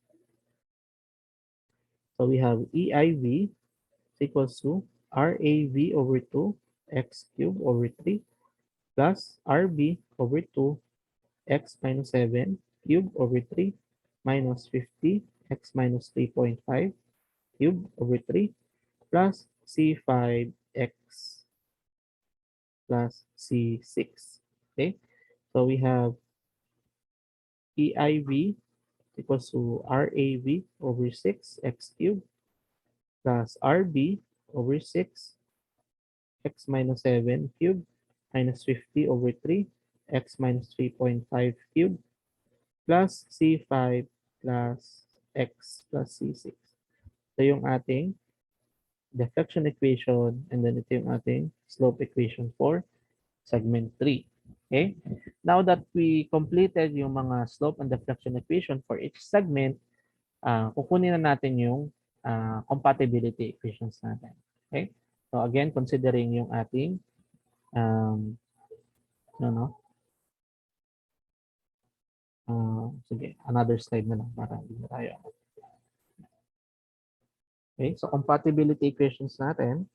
So we have EIV is equals to RAV over 2 x cubed over 3 plus RB over 2 x minus 7 cubed over 3 minus 50 x minus 3.5 cubed over 3 plus C5x plus C6. Okay, so we have EIV equals to RAV over 6 x cubed plus RB over 6 x minus 7 cubed minus 50 over 3 x minus 3.5 cubed plus C5 plus x plus C6. So yung ating deflection equation and then ito yung ating slope equation for segment 3. Okay? Now that we completed yung mga slope and deflection equation for each segment, kukunin na natin yung compatibility equations natin. Okay? So again, considering yung ating sige, another slide na lang para hindi na tayo. Okay, so compatibility equations natin.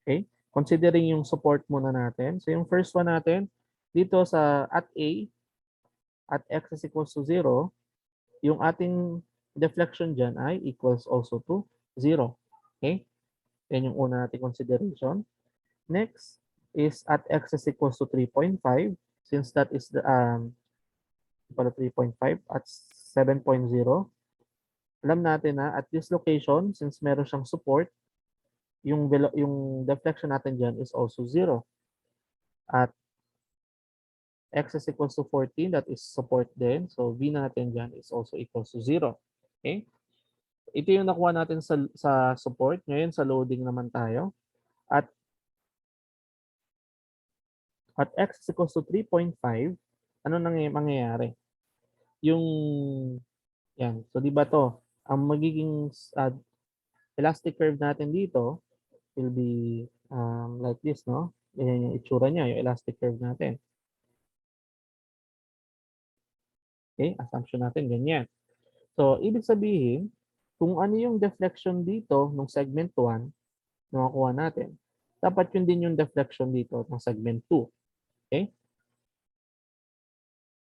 Okay, considering yung support muna natin. So yung first one natin, dito sa at A, at x is equals to 0, yung ating deflection dyan ay equals also to 0. Okay, yan yung una nating consideration. Next is at x is equals to 3.5, since that is the 3.5 at 7.0. Alam natin na at this location, since meron siyang support, yung deflection natin dyan is also 0. At x is equals to 14, that is support din. So v natin dyan is also equals to 0. Okay? Ito yung nakuha natin sa support. Ngayon sa loading naman tayo. At x is equals to 3.5, ano nang mangyayari? Yung, yan. So di ba to, ang magiging elastic curve natin dito will be like this, no? Yan yung itsura niya, yung elastic curve natin. Okay, assumption natin ganyan. So, ibig sabihin, kung ano yung deflection dito ng segment 1 na makuha natin, dapat yun din yung deflection dito ng segment 2. Okay?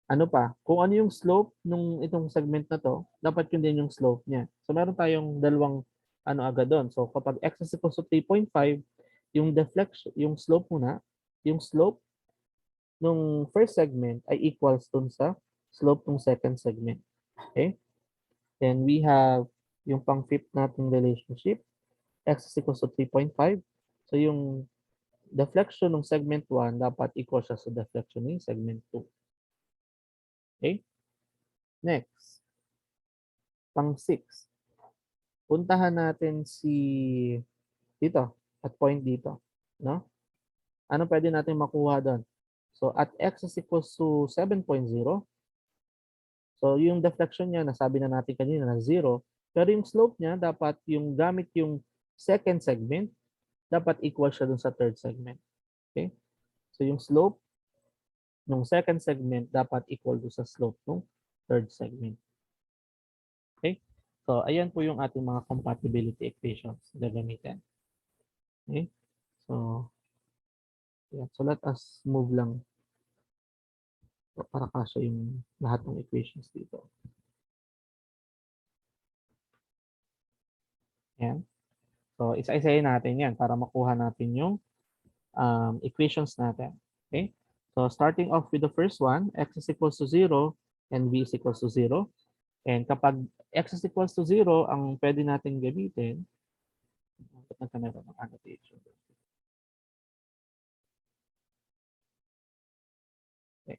Ano pa? Kung ano yung slope nung itong segment na to, dapat yun din yung slope niya. So, meron tayong dalawang ano agad doon. So, kapag x is equals to 3.5, yung deflection, yung slope muna, yung slope nung first segment ay equals dun sa slope ng second segment. Okay? Then we have yung pang fifth nating relationship, x is equals to 3.5. So yung deflection ng segment 1 dapat equal siya sa deflection ng segment 2. Okay? Next. Pang 6. Puntahan natin si dito at point dito, no? Ano pwede natin makuha doon? So at x is equals to 7.0. So yung deflection niya, nasabi na natin kanina na 0. Pero yung slope niya, dapat yung gamit yung second segment, dapat equal siya dun sa third segment. Okay? So yung slope ng second segment dapat equal dun sa slope ng third segment. Okay? So ayan po yung ating mga compatibility equations na gagamitin. Okay? So, yeah. So let us move lang para kasya yung lahat ng equations dito. Ayan. So isa-isayin natin yan para makuha natin yung equations natin. Okay? So starting off with the first one, x is equals to 0 and v is equals to 0. And kapag x is equals to 0, ang pwede natin gamitin, nagkamera ng annotation. Okay.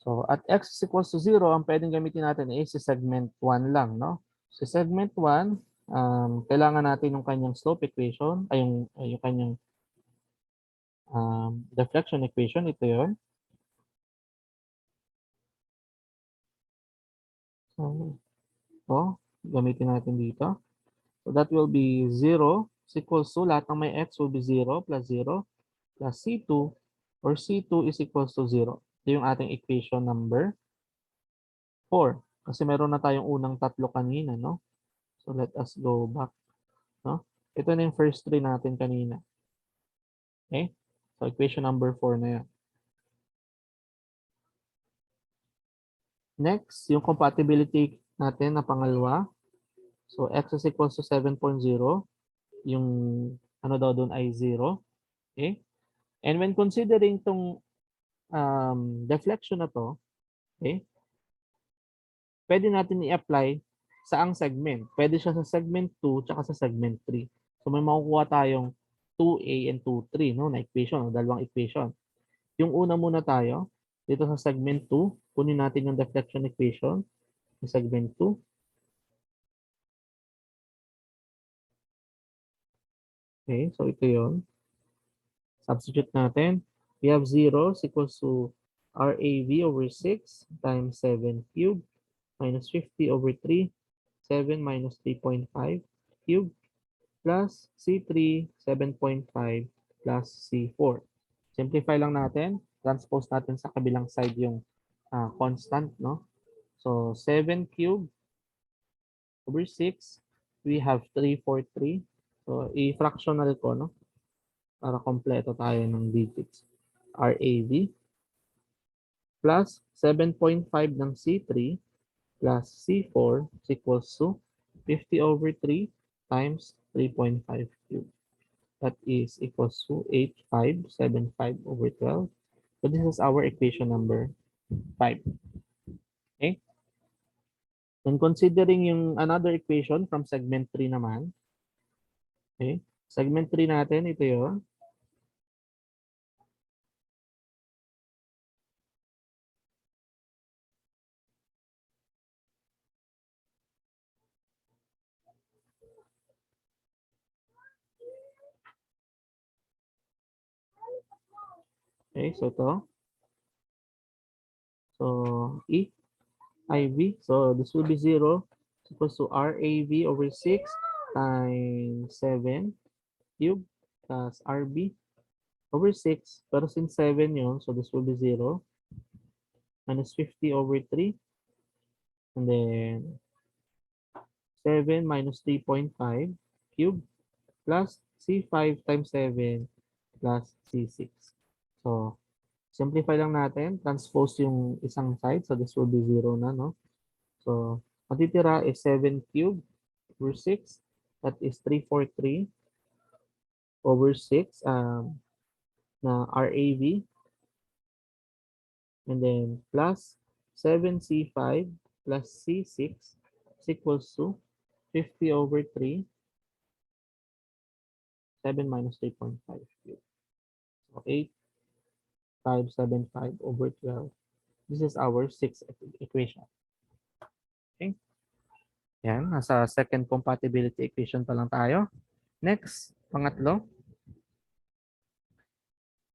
So at x is equals to 0, ang pwedeng gamitin natin is si segment 1 lang, no? Si segment 1, kailangan natin yung kanyang slope equation, ay yung kanyang deflection equation. Ito yun. So, ito, gamitin natin dito. So that will be 0 is equals to, lahat ng may x will be 0 plus C2 or C2 is equals to 0. Ito yung ating equation number 4. Kasi meron na tayong unang tatlo kanina, no? So let us go back, no? Ito na yung first three natin kanina. Okay? So equation number 4 na yan. Next, yung compatibility natin na pangalawa. So x is equals to 7.0. Yung ano daw doon ay 0. Okay? And when considering tong deflection na to, okay, pwede natin i-apply sa ang segment. Pwede siya sa segment 2 tsaka sa segment 3. So may makukuha tayong 2a and 2, 3, no, na equation, no, dalawang equation. Yung una muna tayo, dito sa segment 2, kunin natin yung deflection equation sa segment 2. Okay, so ito yun. Substitute natin. We have 0 is equals to RAV over 6 times 7 cubed minus 50 over 3, 7 minus 3.5 cubed plus C3, 7.5 plus C4. Simplify lang natin. Transpose natin sa kabilang side yung constant, no? So, 7 cubed over 6, we have 343. So, i-fractional ko, no? Para kompleto tayo ng digits. RAV plus 7.5 ng C3 plus C4 is equals to 50 over 3 times 3.5 cubed. That is equals to 8575 over 12. So this is our equation number 5. Okay? Then considering yung another equation from segment 3 naman. Okay? Segment 3 natin, ito yun. Okay, so ito. So, IV. So this will be 0 equals to RAV over 6 times 7 cube plus RB over 6. Pero since 7 yun, so this will be 0 minus 50 over 3. And then 7 minus 3.5 cube plus C5 times 7 plus C6. So, simplify lang natin. Transpose yung isang side. So, this will be 0 na, no? So, matitira is 7 cube over 6. That is 343 over 6 na RAV. And then plus 7C5 plus C6 is equals to 50 over 3, 7 minus 3.5 cube. So 8575 over 12. This is our sixth equation. Okay? Yan, nasa second compatibility equation pa lang tayo. Next, pangatlo.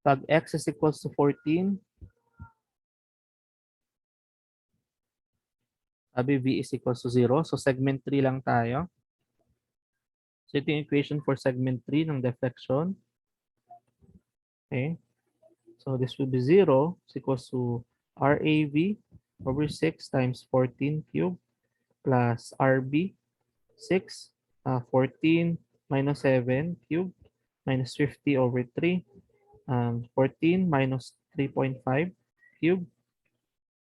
Pag x is equals to 14, sabi v is equals to 0. So segment 3 lang tayo. So ito yung equation for segment 3 ng deflection. Okay. So this will be 0 is equals to RAV over 6 times 14 cube plus RB 6, 14 minus 7 cube minus 50 over 3, 14 minus 3.5 cube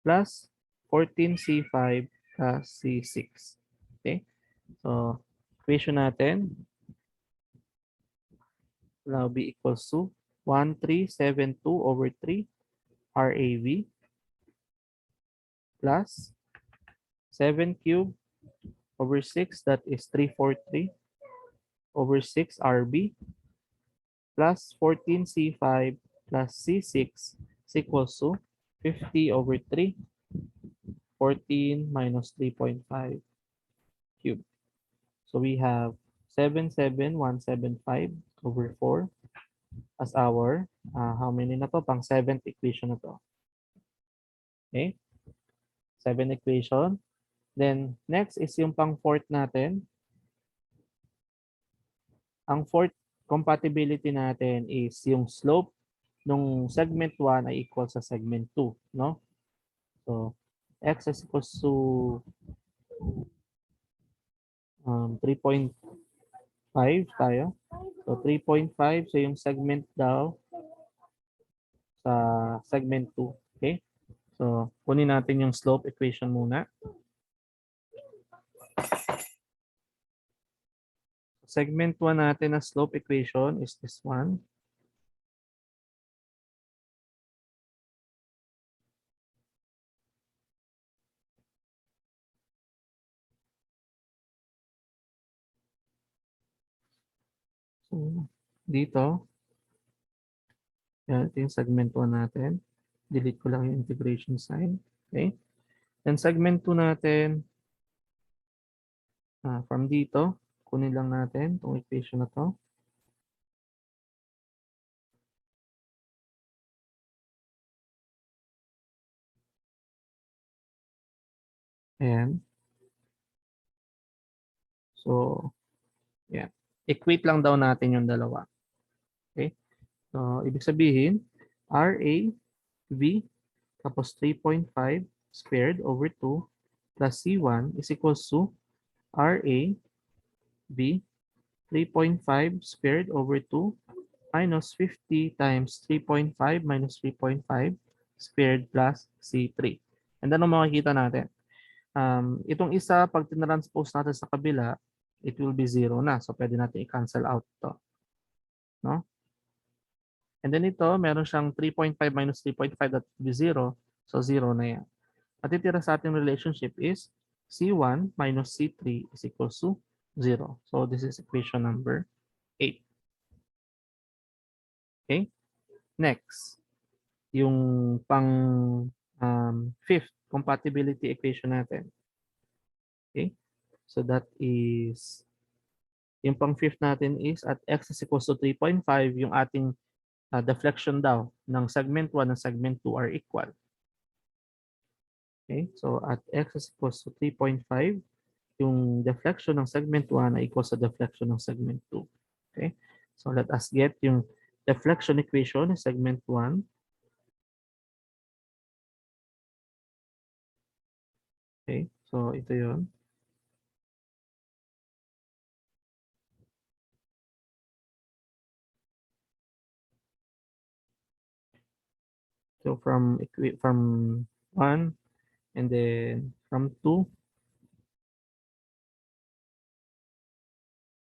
plus 14C5 plus C6. Okay? So, equation natin will be equals to 1372 over 3 RAV plus 7 cube over 6, that is 343 over 6 RB plus 14C5 plus C6 is equals to 50 over 3, 14 minus 3.5 cube. So we have 77175 over 4 as our, how many na to? Pang 7th equation na to. Okay? 7 equation. Then, next is yung pang 4th natin. Ang 4th compatibility natin is yung slope nung segment 1 ay equal sa segment 2, no? So, x is equals to 3.5 tayo. So, 3.5. So, yung segment daw sa segment 2. Okay? So, kunin natin yung slope equation muna. Segment 1 natin na slope equation is this one. So, dito, yan, ito yung segment 1 natin. Delete ko lang yung integration sign. Okay? Then segment 2 natin, from dito, kunin lang natin itong equation na to. Ayan. So, yeah. Equate lang daw natin yung dalawa. Okay? So, ibig sabihin, RA, V, tapos 3.5 squared over 2 plus C1 is equals to RA, V, 3.5 squared over 2 minus 50 times 3.5 minus 3.5 squared plus C3. And ano makikita natin? Itong isa, pag tinranspose natin sa kabila, it will be 0 na. So, pwede natin i-cancel out to. No? And then ito, meron siyang 3.5 minus 3.5 that will be 0. So, 0 na yan. Matitira sa ating relationship is C1 minus C3 is equals to 0. So, this is equation number 8. Okay? Next, yung pang fifth compatibility equation natin. Okay? So, that is, yung pang fifth natin is at x is equals to 3.5, yung ating deflection daw ng segment 1 and segment 2 are equal. Okay? So, at x is equals to 3.5, yung deflection ng segment 1 ay equal sa deflection ng segment 2. Okay? So, let us get yung deflection equation ng segment 1. Okay? So, ito yun. So, from 1 and then from 2,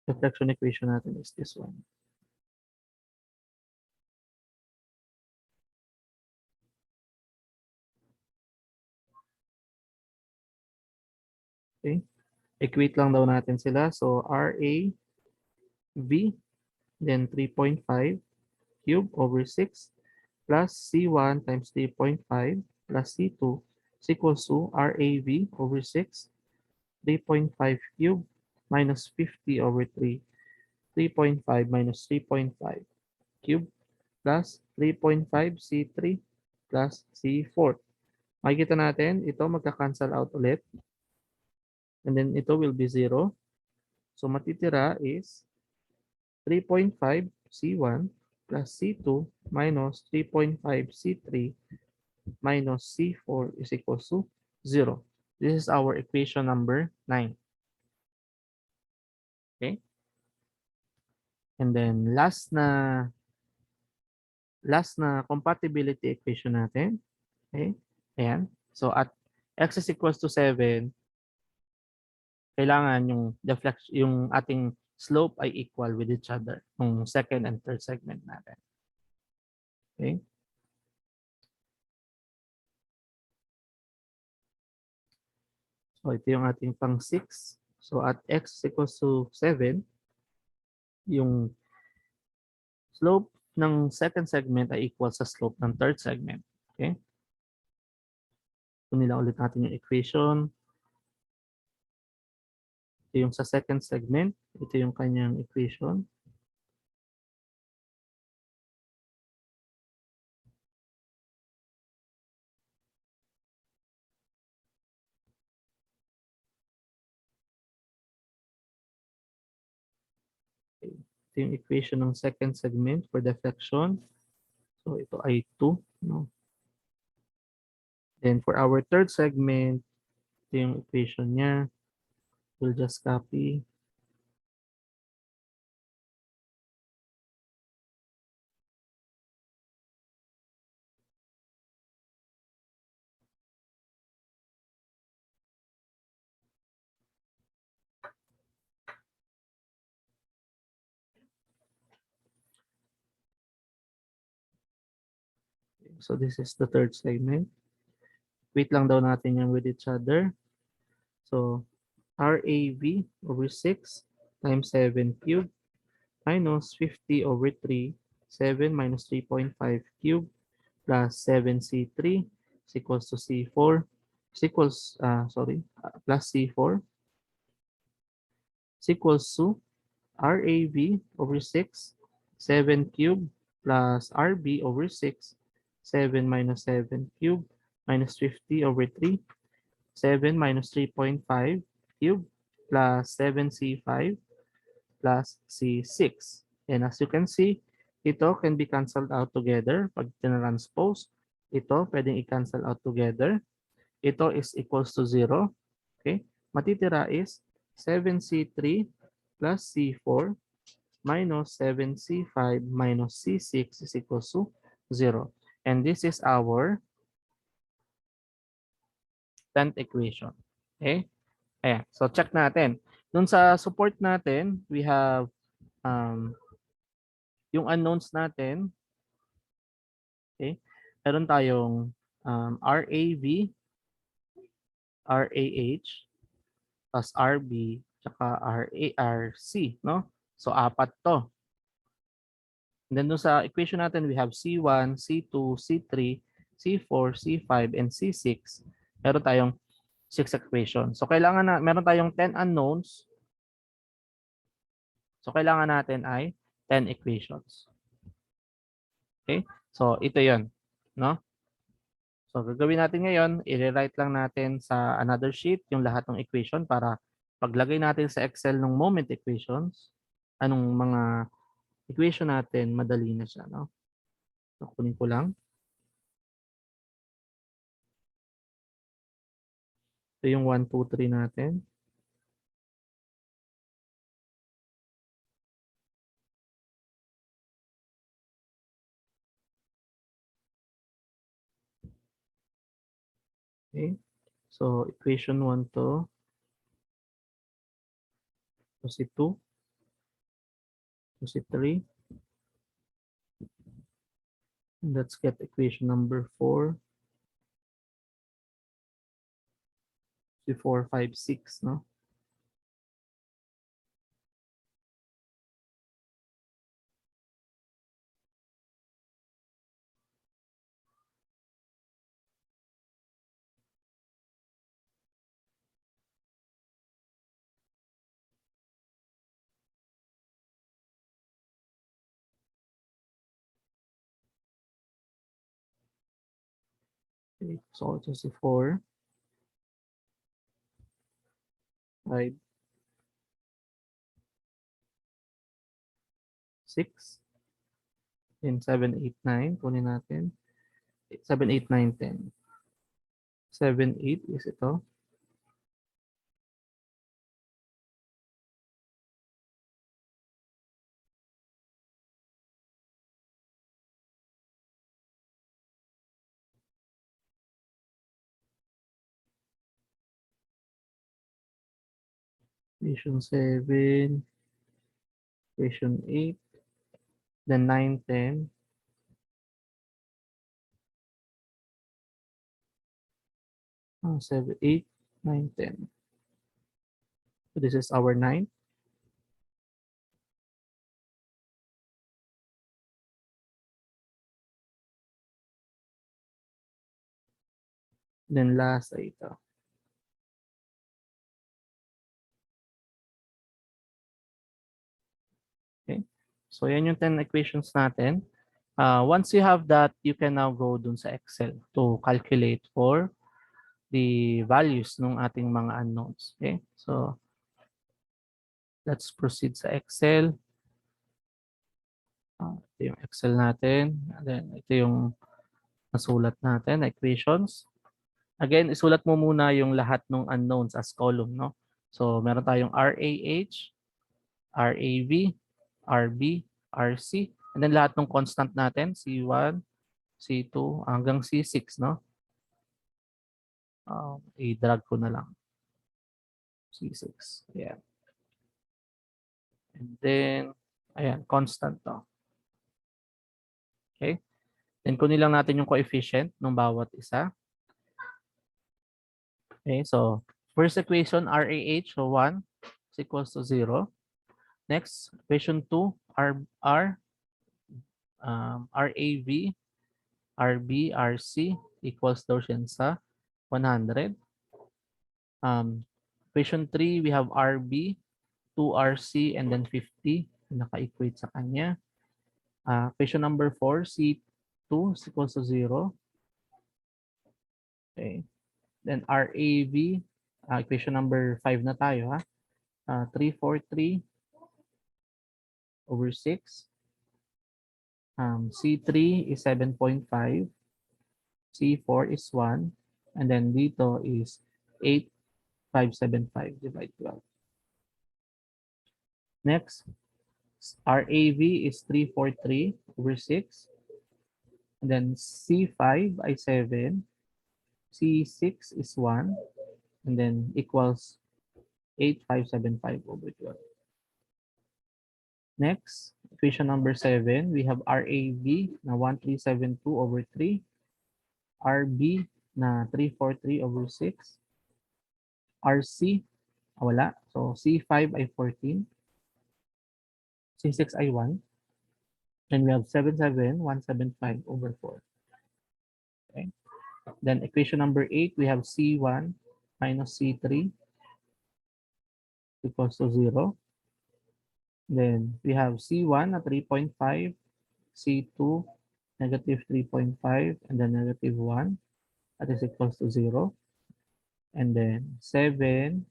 deflection equation natin is this one. Okay? Equate lang daw natin sila. So, RA, V, then 3.5 cube over 6 plus C1 times 3.5 plus C2 is equals to RAV over 6, 3.5 cube minus 50 over 3, 3.5 minus 3.5 cube plus 3.5 C3 plus C4. Makikita natin, ito magka-cancel out ulit. And then ito will be 0. So matitira is 3.5 C1 plus C2 minus 3.5 C3 minus C4 is equals to 0. This is our equation number 9. Okay? And then last na compatibility equation natin. Okay? Ayan. So at x is equals to 7, kailangan yung ating slope ay equal with each other ng second and third segment natin. Okay? So ito yung ating pang 6. So at x equals to 7, yung slope ng second segment ay equal sa slope ng third segment. Okay? Kunin lang ulit natin yung equation. Ito yung sa second segment. Ito yung kanyang equation. Okay. Ito yung equation ng second segment for deflection. So ito ay 2. No? Then for our third segment, ito yung equation niya. We'll just copy. So this is the third segment. Wait lang daw natin yung with each other. So RAV over 6 times 7 cubed minus 50 over 3, 7 minus 3.5 cubed plus 7C3 is equals to C4 is equals, plus C4 is equals to RAV over 6, 7 cubed plus RB over 6, 7 minus 7 cubed minus 50 over 3, 7 minus 3.5 cubed plus 7C5 plus C6. And as you can see, ito can be cancelled out together. Pag tinranspose, ito pwedeng i-cancel out together. Ito is equals to 0. Okay? Matitira is 7C3 plus C4 minus 7C5 minus C6 is equals to 0. And this is our 10th equation. Okay? Ayan. So check natin. Dun sa support natin, we have yung unknowns natin. Okay? Meron tayong RAV, RAH, plus RB, tsaka RARC, no? So, apat to. And then doon sa equation natin, we have C1, C2, C3, C4, C5, and C6. Meron tayong 6 equations. So, meron tayong 10 unknowns. So, kailangan natin ay 10 equations. Okay? So, ito yon, no? So, gagawin natin ngayon, i-rewrite lang natin sa another sheet yung lahat ng equation para paglagay natin sa Excel ng moment equations, anong mga equation natin, madali na siya. No? So, kunin ko lang. Ito yung 1, 2, 3 natin. Okay. So, equation 1 to. To si 2. To si 3. And let's get equation number 4. Si 4, 5, 6. No? Okay. So, ito si 4, 5, 6, and 7, 8, 9. Kunin natin. 7, 8, 9, 10. 7, 8 is ito. Equation 7, equation 8, then 9, 10, 7, 8, 9, 10. So this is our 9. Then last ay ito. So yan yung 10 equations natin. Once you have that, you can now go dun sa Excel to calculate for the values ng ating mga unknowns. Okay? So let's proceed sa Excel. Ito yung Excel natin. And then ito yung nasulat natin na equations. Again, isulat mo muna yung lahat ng unknowns as column, no? So meron tayong RAH, RAV, RB, RC, and then lahat ng constant natin, C1, C2, hanggang C6, no? I-drag ko na lang. C6. Ayan. And then, ayan, constant to. Okay? Then kunin lang natin yung coefficient ng bawat isa. Okay, so first equation, RAH, so 1 is equals to 0. Next, equation 2, RAV, RB, RC equals daw siya sa 100. Equation 3, we have RB, 2RC, and then 50. Naka-equate sa kanya. Equation number 4, C2 is equals to 0. Okay. Then RAV, equation number 5 na tayo, ha? 343 over 6. C3 is 7.5. C4 is 1. And then dito is 8,575 divide 12. Next, RAV is 343 over 6. And then C5 ay 7. C6 is 1. And then equals 8,575 over 12. Next, equation number 7, we have RAV na 1372 over 3. RB na 343 over 6. RC, wala. So C5 ay 14. C6 ay 1. And we have 77,175 over 4. Okay. Then equation number 8, we have C1 minus C3 equals to 0. Then we have C1 na 3.5, C2 negative 3.5, and then negative 1. That is equals to 0. And then 7,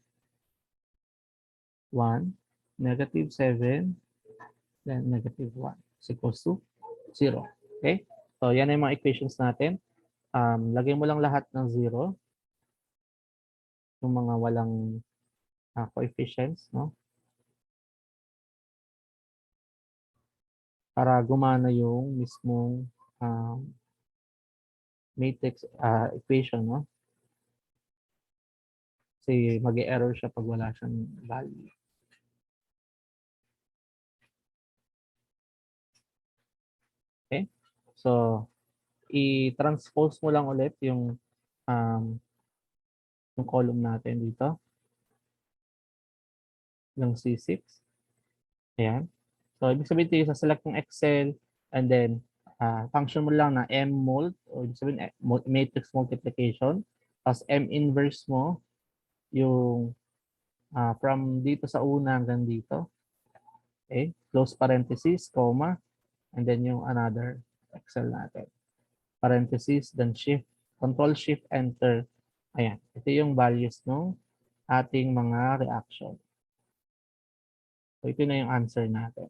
1, negative 7, then negative 1 is equals to 0. Okay? So yan ay mga equations natin. Lagay mo lang lahat ng 0. Yung mga walang coefficients, no? Para gumana yung mismong matrix equation, no? Kasi mag-error siya pag wala siyang value. Okay? So, i-transpose mo lang ulit yung column natin dito. Yung C6. Ayan. So, ibig sabihin ito yung sa-select ng Excel and then function mo lang na mmult o ibig sabihin matrix multiplication. Tapos m-inverse mo yung from dito sa una hanggang dito. Okay? Close parenthesis, comma, and then yung another Excel natin. Parenthesis, then shift, control shift, enter. Ayan. Ito yung values ng ating mga reaction. So, ito na yung answer natin.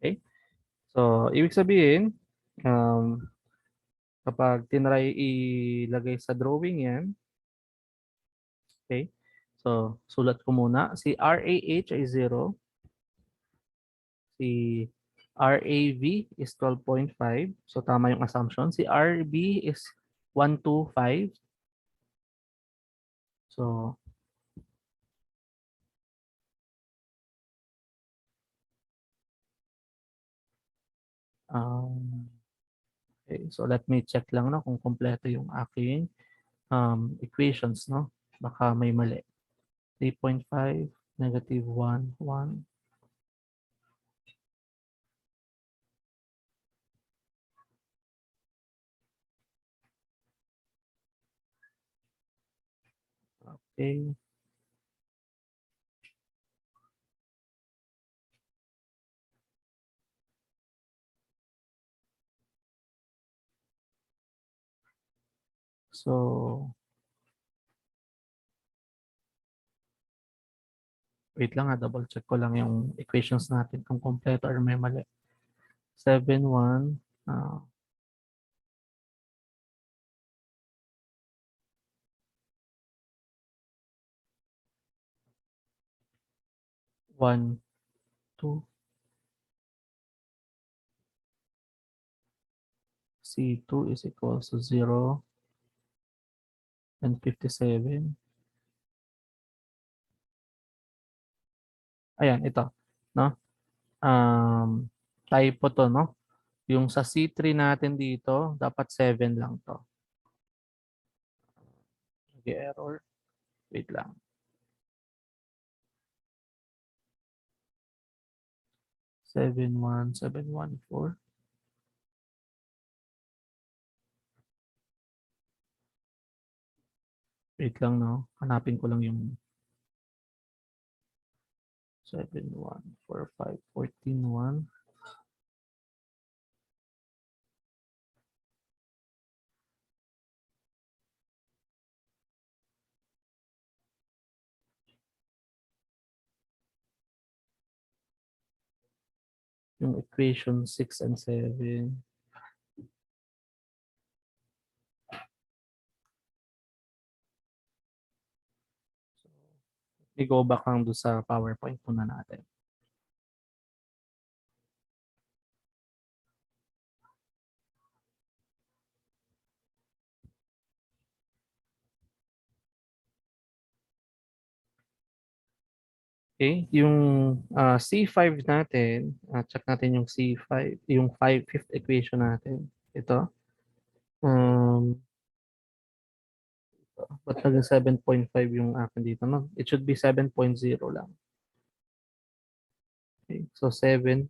Okay? So, ibig sabihin, kapag tinry ilagay sa drawing yan, okay? So, sulat ko muna. Si RAH ay 0. Si RAV is 12.5. So, tama yung assumption. Si RB is 125. So, okay. So, let me check lang no, kung kompleto yung aking equations. No? Baka may mali. 3.5, negative 1, 1. Okay. So, wait lang double check ko lang yung equations natin kung kompleto or may mali. 7, 1, 1, 2, C2 is equals to 0 and 57. Ayan, ito. No? Um, typo to, no? Yung sa C3 natin dito, dapat 7 lang to. Error. Wait lang. 71714. Wait lang, no? Hanapin ko lang yung 7145141. Yung equation 6 and 7. I-go back lang doon sa PowerPoint muna natin. Okay, yung C5 natin, check natin yung C5, yung fifth equation natin. Ito. Um, ba't naging 7.5 yung akin dito? No? It should be 7.0 lang. Okay, so 7.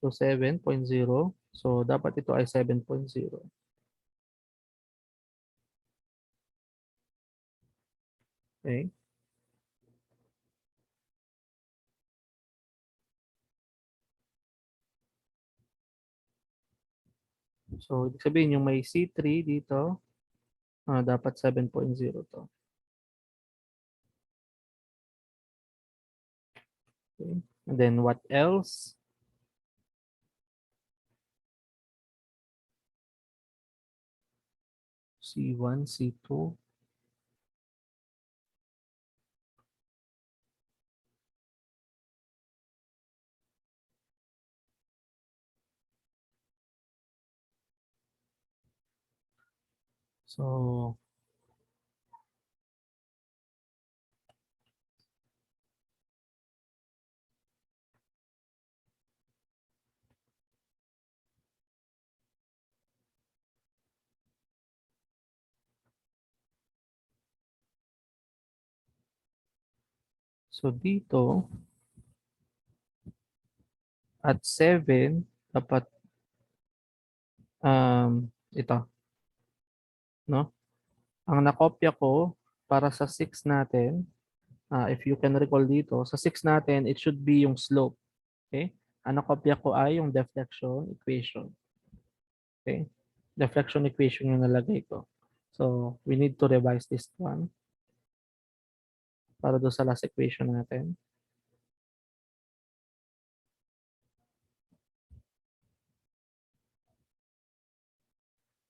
So 7.0. So dapat ito ay 7.0. Okay. So ibig sabihin yung may C3 dito, dapat 7.0 to. Okay. And then what else? C1, C2. So dito at 7 dapat ito, no? Ang nakopya ko para sa 6 natin, if you can recall dito, sa 6 natin, it should be yung slope. Okay? Ang nakopya ko ay yung deflection equation. Okay? Deflection equation yung nalagay ko. So, we need to revise this one para doon sa last equation natin.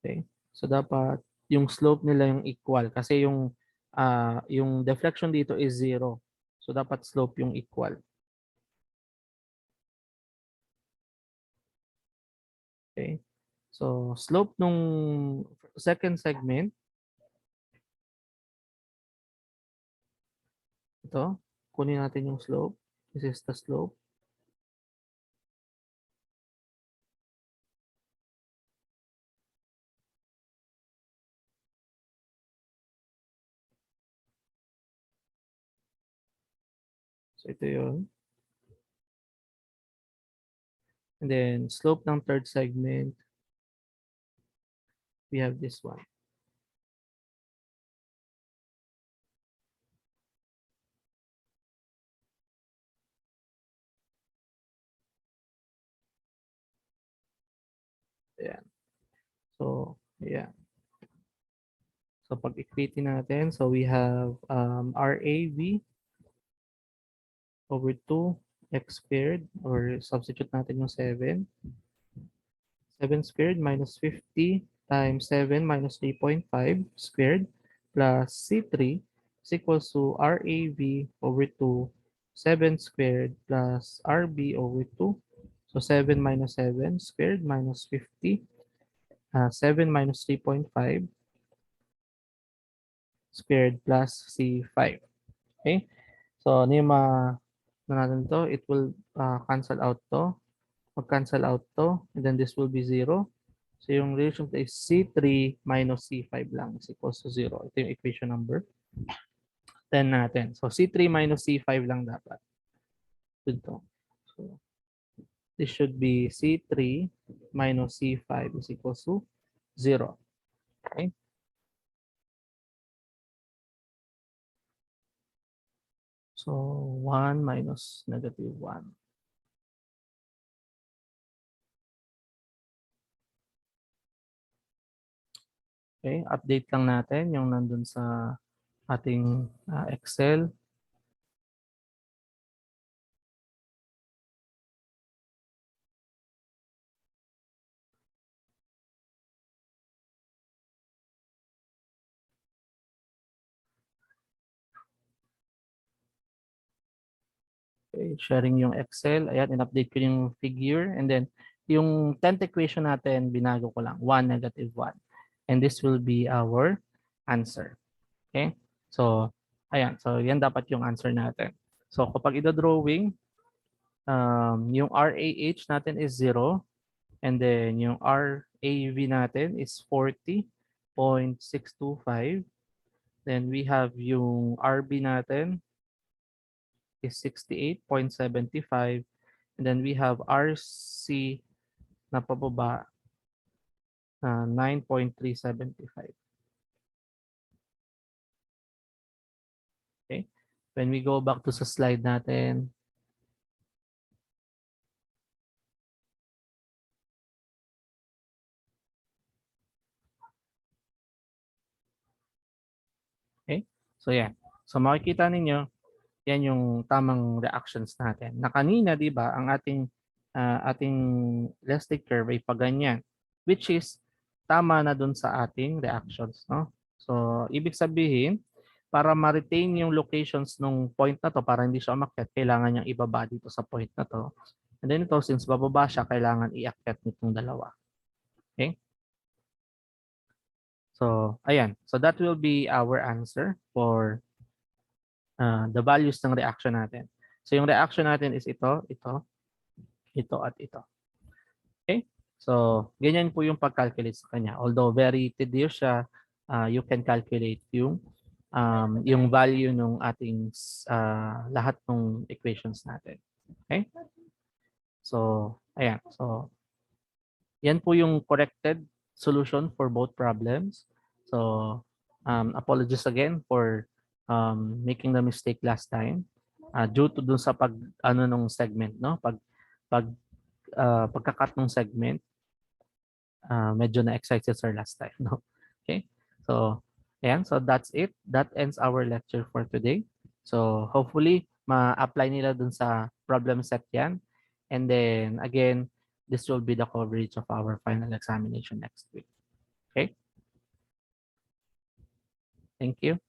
Okay? So, dapat yung slope nila yung equal kasi yung deflection dito is 0. So, dapat slope yung equal. Okay? So, slope nung second segment, ito, kunin natin yung slope. This is the slope. So, ito yun. And then, slope ng third segment, we have this one. Ayan. So, Yeah. So pag-equate natin, so we have RAV over 2 x squared, or substitute natin yung 7. 7 squared minus 50 times 7 minus 3.5 squared plus C3 is equals to RAV over 2 7 squared plus RB over 2. So 7 minus 7 squared minus 50, 7 minus 3.5 squared plus C5. Okay? So ano yung ano natin to? It will cancel out to. Mag-cancel out to. And then this will be 0. So yung relation to is C3 minus C5 lang is equals to 0. Ito yung equation number 10 natin. So C3 minus C5 lang dapat. Dito. So this should be C3 minus C5 is equals to 0. Okay? So 1 minus negative 1. Okay? Update lang natin yung nandun sa ating Excel. Okay, sharing yung Excel. Ayan, in-update ko yung figure. And then, yung 10th equation natin, binago ko lang. 1, negative 1. And this will be our answer. Okay? So, ayan. So, yan dapat yung answer natin. So, kapag ito-drawing, yung RAH natin is 0. And then, yung RAV natin is 40.625. Then, we have yung RB natin is 68.75. And then we have RC na pababa na 9.375. Okay? When we go back to sa slide natin, okay? So yan. So makikita ninyo, yan yung tamang reactions natin. Na kanina, di ba, ang ating elastic curve ay paganyan, which is tama na dun sa ating reactions, no? So ibig sabihin, para ma-retain yung locations nung point na to, para hindi siya umakyat, kailangan niyang ibaba dito sa point na to. And then ito, since bababa siya, kailangan iakyat nitong dalawa. Okay? So, ayan. So that will be our answer for the values ng reaction natin. So yung reaction natin is ito, ito, at ito. Okay? So, ganyan po yung pag-calculate sa kanya. Although very tedious siya, you can calculate yung value ng ating lahat ng equations natin. Okay? So, ayan. So, yan po yung corrected solution for both problems. So, apologies again for making the mistake last time due to dun sa nung segment, no? Pagka-cut ng segment, medyo na-excite si sir last time, no? Okay? So, ayan. So, that's it. That ends our lecture for today. So, hopefully, ma-apply nila dun sa problem set yan. And then, again, this will be the coverage of our final examination next week. Okay? Thank you.